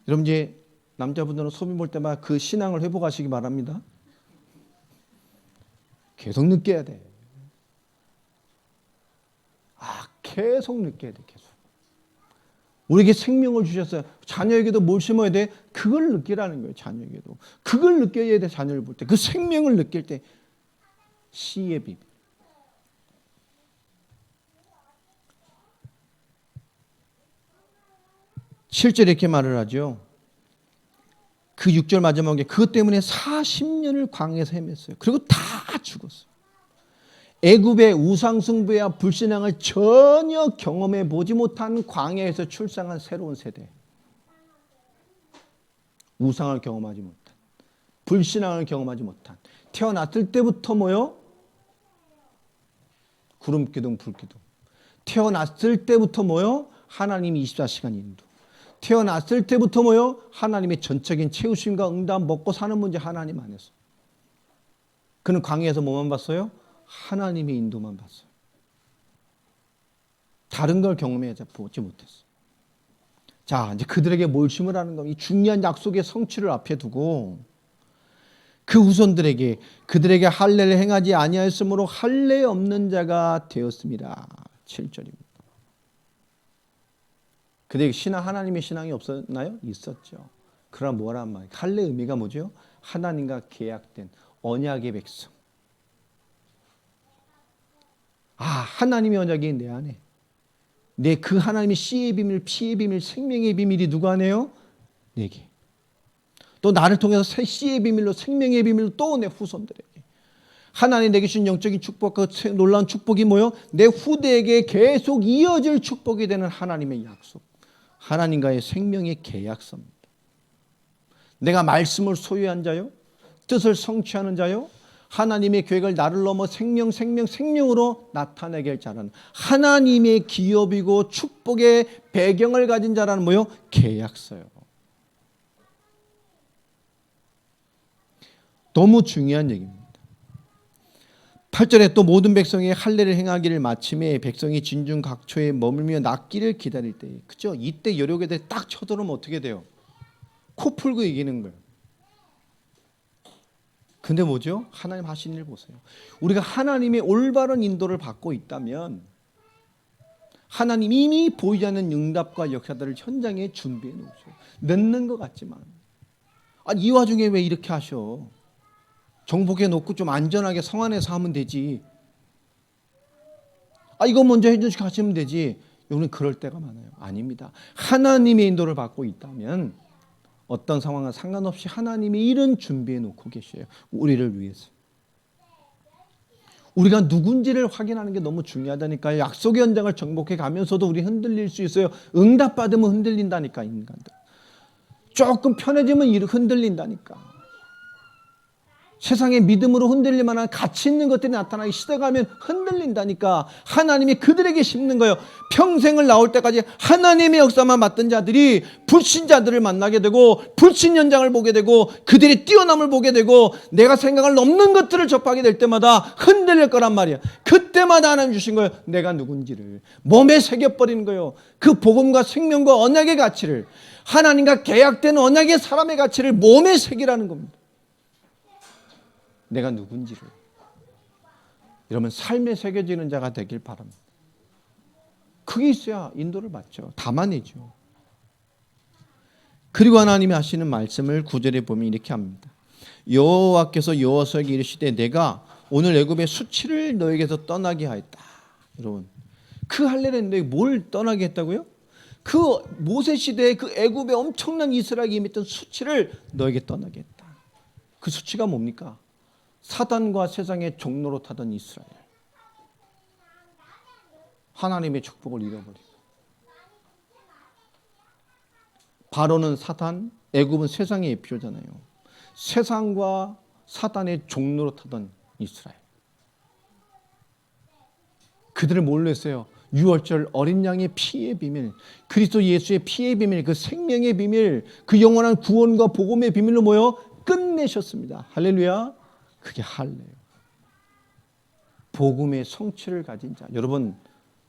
여러분 이제 남자분들은 소변 볼 때마다 그 신앙을 회복하시기 바랍니다. 계속 느껴야 돼. 계속 느껴야 돼. 계속. 우리에게 생명을 주셨어요. 자녀에게도 뭘 심어야 돼? 그걸 느끼라는 거예요. 자녀에게도. 그걸 느껴야 돼. 자녀를 볼 때. 그 생명을 느낄 때. 씨의 비밀. 7절에 이렇게 말을 하죠. 그 6절 마지막에 그것 때문에 40년을 광야에서 헤맸어요. 그리고 다 죽었어요. 애굽의 우상숭배와 불신앙을 전혀 경험해 보지 못한 광야에서 출생한 새로운 세대. 우상을 경험하지 못한, 불신앙을 경험하지 못한, 태어났을 때부터 뭐요? 구름기둥, 불기둥. 태어났을 때부터 뭐요? 하나님이 24시간 인도. 태어났을 때부터 뭐요? 하나님의 전적인 채우심과 응답, 먹고 사는 문제 하나님 안에서. 그는 광야에서 뭐만 봤어요? 하나님의 인도만 봤어요. 다른 걸 경험해 보지 못했어요. 자, 이제 그들에게 뭘 심으라는 겁니다. 이 중요한 약속의 성취를 앞에 두고 그 후손들에게 그들에게 할례를 행하지 아니하였으므로 할례 없는 자가 되었습니다. 7절입니다. 그들에게 하나님의 신앙이 없었나요? 있었죠. 그러나 뭐란 말이에요? 할례의 의미가 뭐죠? 하나님과 계약된 언약의 백성. 하나님의 언약이 내 안에. 내 그 하나님의 씨의 비밀, 피의 비밀, 생명의 비밀이 누구 안에요? 내게. 또 나를 통해서 씨의 비밀로 생명의 비밀로 또 내 후손들에게. 하나님 내게 주신 영적인 축복과 그 놀라운 축복이 뭐요? 내 후대에게 계속 이어질 축복이 되는 하나님의 약속, 하나님과의 생명의 계약서입니다. 내가 말씀을 소유한 자요, 뜻을 성취하는 자요, 하나님의 계획을 나를 넘어 생명으로 나타내게 할 자라는 하나님의 기업이고 축복의 배경을 가진 자라는 뭐요? 계약서요. 너무 중요한 얘기입니다. 8절에 또 모든 백성이 할례를 행하기를 마침에 백성이 진중 각초에 머물며 낫기를 기다릴 때, 그죠? 이때 여력에 딱 쳐들어오면 어떻게 돼요? 코 풀고 이기는 거예요. 근데 뭐죠? 하나님 하신 일 보세요. 우리가 하나님의 올바른 인도를 받고 있다면 하나님 이미 보이지 않는 응답과 역사들을 현장에 준비해 놓으셔. 늦는 것 같지만, 이 와중에 왜 이렇게 하셔? 정복해 놓고 좀 안전하게 성 안에서 하면 되지. 이거 먼저 해주시고 하시면 되지. 여러분, 그럴 때가 많아요. 아닙니다. 하나님의 인도를 받고 있다면 어떤 상황과 상관없이 하나님이 일은 준비해 놓고 계셔요. 우리를 위해서. 우리가 누군지를 확인하는 게 너무 중요하다니까요. 약속의 현장을 정복해 가면서도 우리 흔들릴 수 있어요. 응답받으면 흔들린다니까, 인간들. 조금 편해지면 흔들린다니까. 세상의 믿음으로 흔들릴 만한 가치 있는 것들이 나타나기 시작하면 흔들린다니까. 하나님이 그들에게 심는 거예요. 평생을 나올 때까지 하나님의 역사만 맡은 자들이 불신자들을 만나게 되고 불신 현장을 보게 되고 그들의 뛰어남을 보게 되고 내가 생각을 넘는 것들을 접하게 될 때마다 흔들릴 거란 말이야. 그때마다 하나님 주신 거예요. 내가 누군지를 몸에 새겨버리는 거예요. 그 복음과 생명과 언약의 가치를, 하나님과 계약된 언약의 사람의 가치를 몸에 새기라는 겁니다. 내가 누군지를. 이러면 삶에 새겨지는 자가 되길 바랍니다. 그게 있어야 인도를 받죠. 담아내죠. 그리고 하나님이 하시는 말씀을 9절에 보면 이렇게 합니다. 여호와께서 여호수아에게 이르시되 내가 오늘 애굽의 수치를 너에게서 떠나게 하였다. 여러분, 그 할례를 했는데 뭘 떠나게 했다고요? 그 모세 시대에 그 애굽의 엄청난 이스라엘이 임했던 수치를 너에게 떠나게 했다. 그 수치가 뭡니까? 사단과 세상의 종로로 타던 이스라엘. 하나님의 축복을 잃어버리고. 바로는 사단, 애굽은 세상의 표잖아요. 세상과 사단의 종로로 타던 이스라엘. 그들을 뭘로 했어요? 유월절 어린 양의 피의 비밀, 그리스도 예수의 피의 비밀, 그 생명의 비밀, 그 영원한 구원과 복음의 비밀로 모여 끝내셨습니다. 할렐루야. 그게 할례예요. 복음의 성취를 가진 자. 여러분,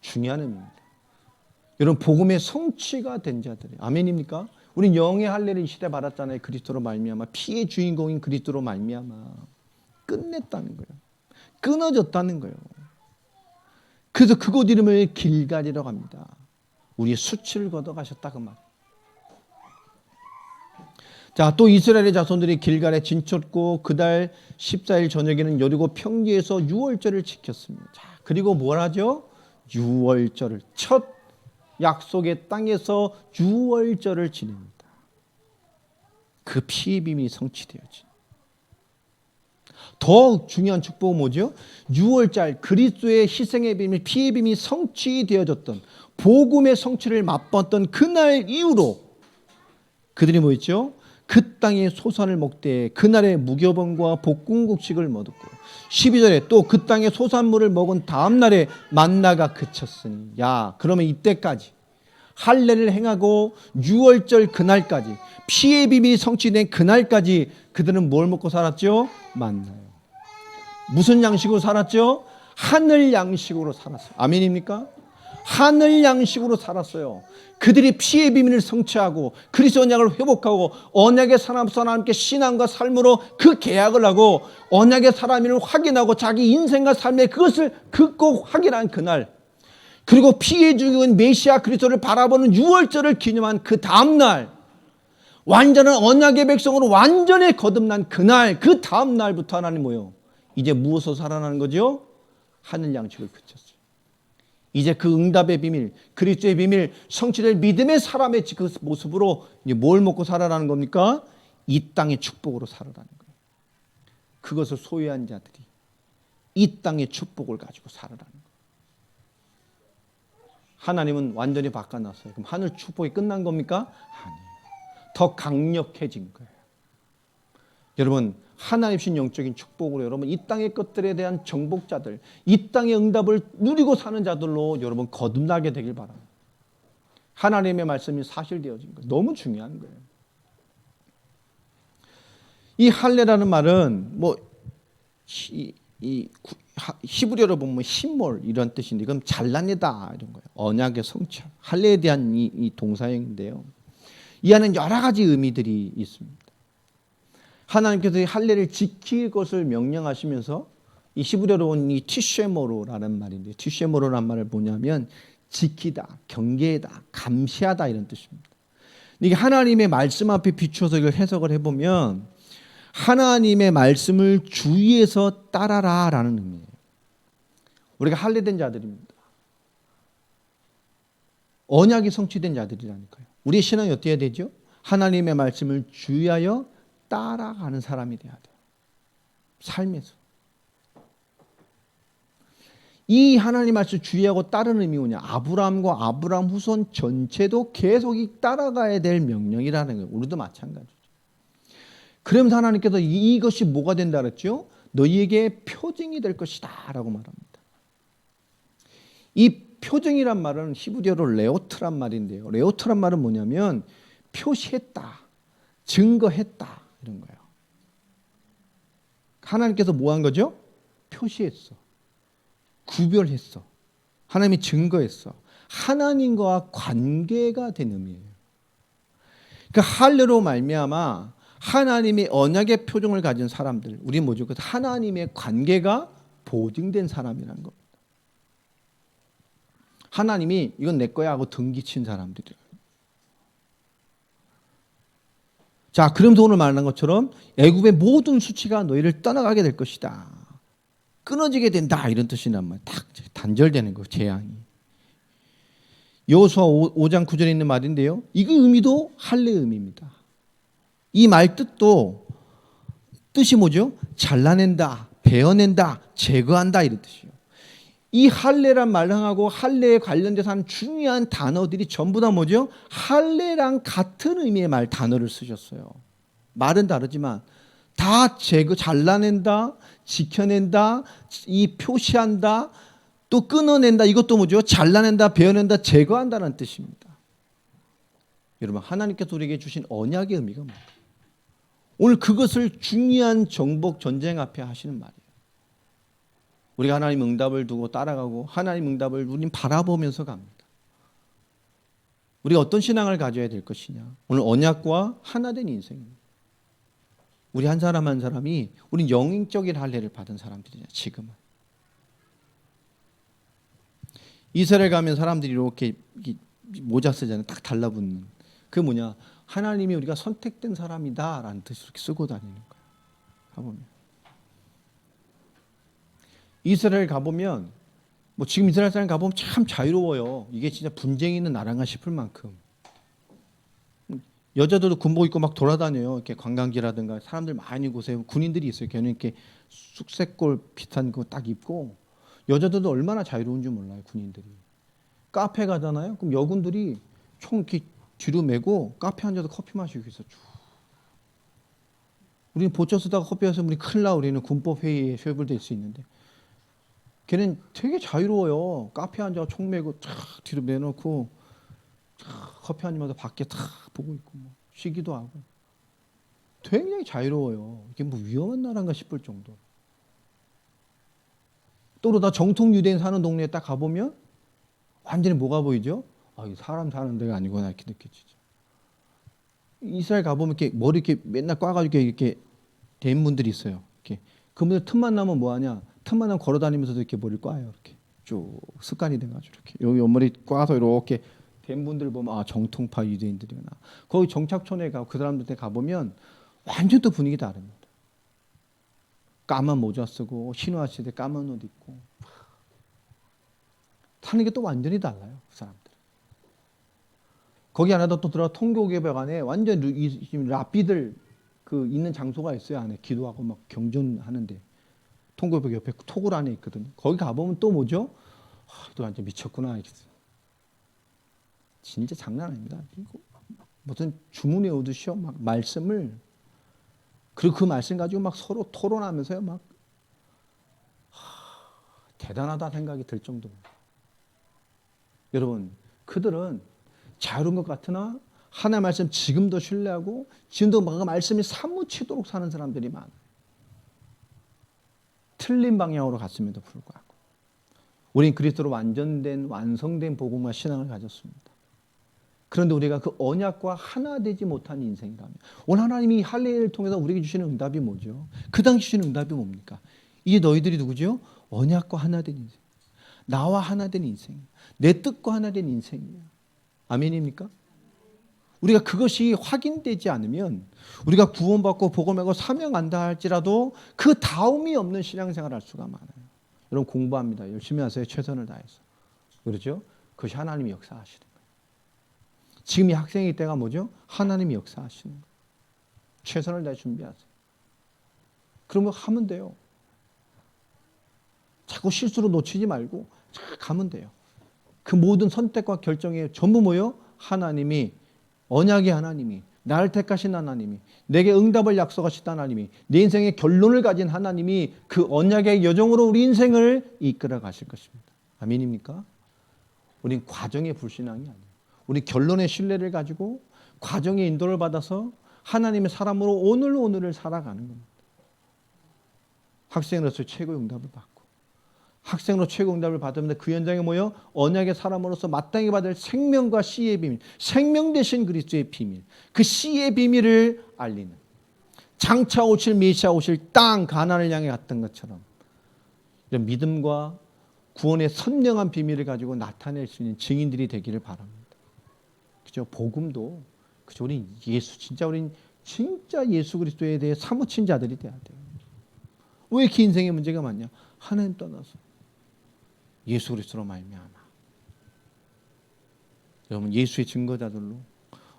중요한 의미입니다. 여러분, 복음의 성취가 된 자들이에요. 아멘입니까? 우린 영의 할례를 이 시대 받았잖아요. 그리스도로 말미암아. 피의 주인공인 그리스도로 말미암아 끝냈다는 거예요. 끊어졌다는 거예요. 그래서 그곳 이름을 길갈이라고 합니다. 우리의 수치를 걷어가셨다 그 말. 자, 또 이스라엘의 자손들이 길갈에 진쳤고 그달 14일 저녁에는 여리고 평지에서 유월절을 지켰습니다. 자, 그리고 뭘 하죠? 유월절을, 첫 약속의 땅에서 유월절을 지냅니다. 그 피의 비밀이 성취되어진. 더 중요한 축복은 뭐죠? 유월절, 그리스도의 희생의 비밀, 피의 비밀이 성취되어졌던 복음의 성취를 맛봤던 그날 이후로 그들이 뭐 있죠? 그 땅의 소산을 먹되 그날의 무교병과 볶음국식을 먹었고 12절에 또 그 땅의 소산물을 먹은 다음 날에 만나가 그쳤으니. 야, 그러면 이때까지 할례를 행하고 유월절 그날까지 피의 비밀이 성취된 그날까지 그들은 뭘 먹고 살았죠? 만나요. 무슨 양식으로 살았죠? 하늘 양식으로 살았어요. 아멘입니까? 하늘 양식으로 살았어요. 그들이 피의 비밀을 성취하고 그리스도 언약을 회복하고 언약의 사람과 함께 신앙과 삶으로 그 계약을 하고 언약의 사람임을 확인하고 자기 인생과 삶의 그것을 긋고 확인한 그날, 그리고 피의 주인 메시아 그리스도를 바라보는 유월절을 기념한 그 다음날, 완전한 언약의 백성으로 완전히 거듭난 그날, 그 다음 날부터 하나님 뭐요? 이제 무엇으로 살아나는 거죠? 하늘 양식을 그쳤어요. 이제 그 응답의 비밀, 그리스도의 비밀, 성취될 믿음의 사람의 그 모습으로 이제 뭘 먹고 살아라는 겁니까? 이 땅의 축복으로 살아라는 거예요. 그것을 소유한 자들이 이 땅의 축복을 가지고 살아라는 거예요. 하나님은 완전히 바꿔놨어요. 그럼 하늘 축복이 끝난 겁니까? 아니에요. 더 강력해진 거예요. 여러분, 하나님 신 영적인 축복으로 여러분 이 땅의 것들에 대한 정복자들, 이 땅의 응답을 누리고 사는 자들로 여러분 거듭나게 되길 바랍니다. 하나님의 말씀이 사실되어진 거예요. 너무 중요한 거예요. 이 할례라는 말은 뭐 히브리어로 보면 힘몰 이런 뜻인데 이건 잘라내다 이런 거예요. 언약의 성취, 할례에 대한 이 동사형인데요. 이 안에는 여러 가지 의미들이 있습니다. 하나님께서 이 할례를 지킬 것을 명령하시면서 이 히브리어로 온 이 티쉐모로라는 말인데 티쉐모로라는 말을 뭐냐면 지키다, 경계하다, 감시하다 이런 뜻입니다. 이게 하나님의 말씀 앞에 비추어서 이걸 해석을 해보면 하나님의 말씀을 주의해서 따라라라는 의미예요. 우리가 할례된 자들입니다. 언약이 성취된 자들이라니까요. 우리의 신앙이 어떻게 해야 되죠? 하나님의 말씀을 주의하여 따라가는 사람이 돼야 돼요. 삶에서. 이 하나님 말씀 주의하고 따르는 의미 뭐냐? 아브라함과 아브라함 후손 전체도 계속 따라가야 될 명령이라는 거예요. 우리도 마찬가지죠. 그러면서 하나님께서 이것이 뭐가 된다 그랬죠? 너희에게 표징이 될 것이다 라고 말합니다. 이 표징이란 말은 히브리어로 레오트란 말인데요. 레오트란 말은 뭐냐면 표시했다, 증거했다 이런 거예요. 하나님께서 뭐 한 거죠? 표시했어. 구별했어. 하나님이 증거했어. 하나님과 관계가 된 의미예요. 그러니까 할례로 말미암아 하나님의 언약의 표정을 가진 사람들, 우리 뭐죠? 하나님의 관계가 보증된 사람이라는 겁니다. 하나님이 이건 내 거야 하고 등기친 사람들이에요. 자, 그러면서 오늘 말하는 것처럼 애굽의 모든 수치가 너희를 떠나가게 될 것이다. 끊어지게 된다 이런 뜻이란 말. 딱 단절되는 거 재앙이. 여호수아 5장 9절에 있는 말인데요. 이 의미도 할례 의미입니다. 이 말 뜻이 뭐죠? 잘라낸다, 베어낸다, 제거한다 이런 뜻이에요. 이 할례란 말하고 할례에 관련돼서 하는 중요한 단어들이 전부 다 뭐죠? 할례랑 같은 의미의 단어를 쓰셨어요. 말은 다르지만 다 잘라낸다, 지켜낸다, 이 표시한다, 또 끊어낸다. 이것도 뭐죠? 잘라낸다, 베어낸다, 제거한다는 뜻입니다. 여러분, 하나님께서 우리에게 주신 언약의 의미가 뭐예요? 오늘 그것을 중요한 정복 전쟁 앞에 하시는 말이에요. 우리가 하나님 응답을 두고 따라가고 하나님 응답을 우린 바라보면서 갑니다. 우리가 어떤 신앙을 가져야 될 것이냐? 오늘 언약과 하나된 인생입니다. 우리 한 사람 한 사람이 우린 영적인 할례를 받은 사람들이냐 지금은. 이스라엘 가면 사람들이 이렇게 모자 쓰잖아요. 딱 달라붙는. 그게 뭐냐? 하나님이 우리가 선택된 사람이다라는 뜻으로 이렇게 쓰고 다니는 거예요. 가보면. 이스라엘 가보면 뭐 지금 이스라엘 사람 가보면 참 자유로워요. 이게 진짜 분쟁이 있는 나라인가 싶을 만큼. 여자들도 군복 입고 막 돌아다녀요. 이렇게 관광지라든가 사람들 많이 곳에 군인들이 있어요. 걔는 이렇게 쑥새골 비슷한 거 딱 입고 여자들도 얼마나 자유로운 줄 몰라요. 군인들이. 카페 가잖아요. 그럼 여군들이 총 이렇게 뒤로 메고 카페 앉아서 커피 마시고 있어. 우리는 보초 쓰다가 커피 마시면 우리 큰일 나. 우리는 군법 회의에 쉐불될 수 있는데 걔는 되게 자유로워요. 카페 앉아서 총 메고 탁 뒤로 내놓고 커피 한 입마다 밖에 탁 보고 있고 뭐 쉬기도 하고 굉장히 자유로워요. 이게 뭐 위험한 나라인가 싶을 정도. 또 그러다 정통 유대인 사는 동네에 딱 가보면 완전히 뭐가 보이죠? 아, 이 사람 사는 데가 아니구나 이렇게 느껴지죠. 이스라엘 가보면 이렇게 머리 이렇게 맨날 꽈가지고 이렇게 된 분들이 있어요. 이렇게 그분들 틈만 나면 뭐 하냐? 틈만 나면 걸어다니면서도 이렇게 머리를 꽈요. 이렇게 쭉 습관이 돼가지고 이렇게 여기 옆머리 꽈서 이렇게 된 분들 보면 아 정통파 유대인들이구나. 거기 정착촌에 가 그 사람들한테 가보면 완전 또 분위기 다릅니다. 까만 모자 쓰고 신화 시대 까만 옷 입고 사는 게 또 완전히 달라요. 그 사람들. 거기 안에도 또 들어가 통교개벽 안에 완전 랍비들 그 있는 장소가 있어요. 안에 기도하고 막 경전하는데 통곡벽 옆에 토굴 안에 있거든요. 거기 가보면 또 뭐죠? 또 완전 미쳤구나. 진짜 장난 아닙니다. 무슨 주문에 오듯이요. 막 말씀을, 그리고 그 말씀 가지고 막 서로 토론하면서요. 막 대단하다 생각이 들 정도로. 여러분, 그들은 자유로운 것 같으나 하나의 말씀 지금도 신뢰하고 지금도 그 말씀이 사무치도록 사는 사람들이 많아요. 틀린 방향으로 갔음에도 불구하고 우리는 그리스도로 완전된 완성된 복음과 신앙을 가졌습니다. 그런데 우리가 그 언약과 하나 되지 못한 인생이라면, 오늘 하나님이 할례를 통해서 우리에게 주시는 응답이 뭐죠? 그 당시 주시는 응답이 뭡니까? 이제 너희들이 누구죠? 언약과 하나 된 인생, 나와 하나 된 인생, 내 뜻과 하나 된 인생이에요. 아멘입니까? 우리가 그것이 확인되지 않으면 우리가 구원받고 복음하고 사명한다 할지라도 그 다음이 없는 신앙생활을 할 수가 많아요. 여러분, 공부합니다. 열심히 하세요. 최선을 다해서. 그렇죠? 그것이 하나님이 역사하시는 거예요. 지금 이 학생의 때가 뭐죠? 하나님이 역사하시는 거예요. 최선을 다해 준비하세요. 그러면 하면 돼요. 자꾸 실수로 놓치지 말고 가면 돼요. 그 모든 선택과 결정에 전부 뭐예요? 하나님이, 언약의 하나님이, 나를 택하신 하나님이, 내게 응답을 약속하신 하나님이, 내 인생의 결론을 가진 하나님이 그 언약의 여정으로 우리 인생을 이끌어 가실 것입니다. 아멘입니까? 우린 과정의 불신앙이 아니에요. 우리 결론의 신뢰를 가지고 과정의 인도를 받아서 하나님의 사람으로 오늘을 살아가는 겁니다. 학생으로서 최고의 응답을 받고, 학생으로 최고 응답을 받으면 그 현장에 모여 언약의 사람으로서 마땅히 받을 생명과 씨의 비밀, 생명 되신 그리스도의 비밀, 그 씨의 비밀을 알리는, 장차 오실 메시아 오실 땅 가나안을 향해 갔던 것처럼 이런 믿음과 구원의 선명한 비밀을 가지고 나타낼 수 있는 증인들이 되기를 바랍니다. 그죠? 복음도, 그죠? 우리 우린 진짜 예수 그리스도에 대해 사무친 자들이 돼야 돼요. 왜 이렇게 인생의 문제가 많냐? 하나님 떠나서 예수 그리스도로 말미암아. 여러분, 예수의 증거자들로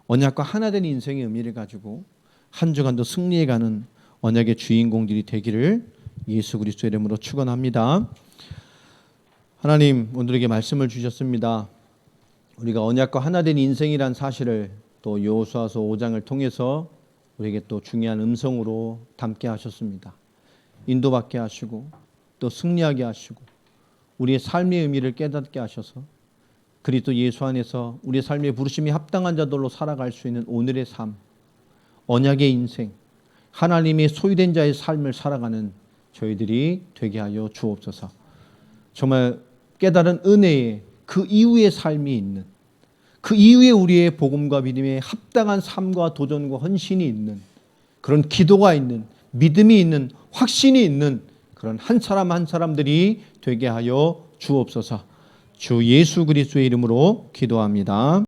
언약과 하나 된 인생의 의미를 가지고 한 주간도 승리해가는 언약의 주인공들이 되기를 예수 그리스도의 이름으로 축원합니다. 하나님, 오늘에게 말씀을 주셨습니다. 우리가 언약과 하나 된 인생이란 사실을 또 여호수아서 5장을 통해서 우리에게 또 중요한 음성으로 담게 하셨습니다. 인도받게 하시고 또 승리하게 하시고 우리의 삶의 의미를 깨닫게 하셔서 그리스도 예수 안에서 우리의 삶의 부르심이 합당한 자들로 살아갈 수 있는 오늘의 삶, 언약의 인생, 하나님의 소유된 자의 삶을 살아가는 저희들이 되게 하여 주옵소서. 정말 깨달은 은혜의 그 이후의 삶이 있는, 그 이후에 우리의 복음과 믿음에 합당한 삶과 도전과 헌신이 있는, 그런 기도가 있는, 믿음이 있는, 확신이 있는 그런 한 사람 한 사람들이 되게 하여 주옵소서. 주 예수 그리스도의 이름으로 기도합니다.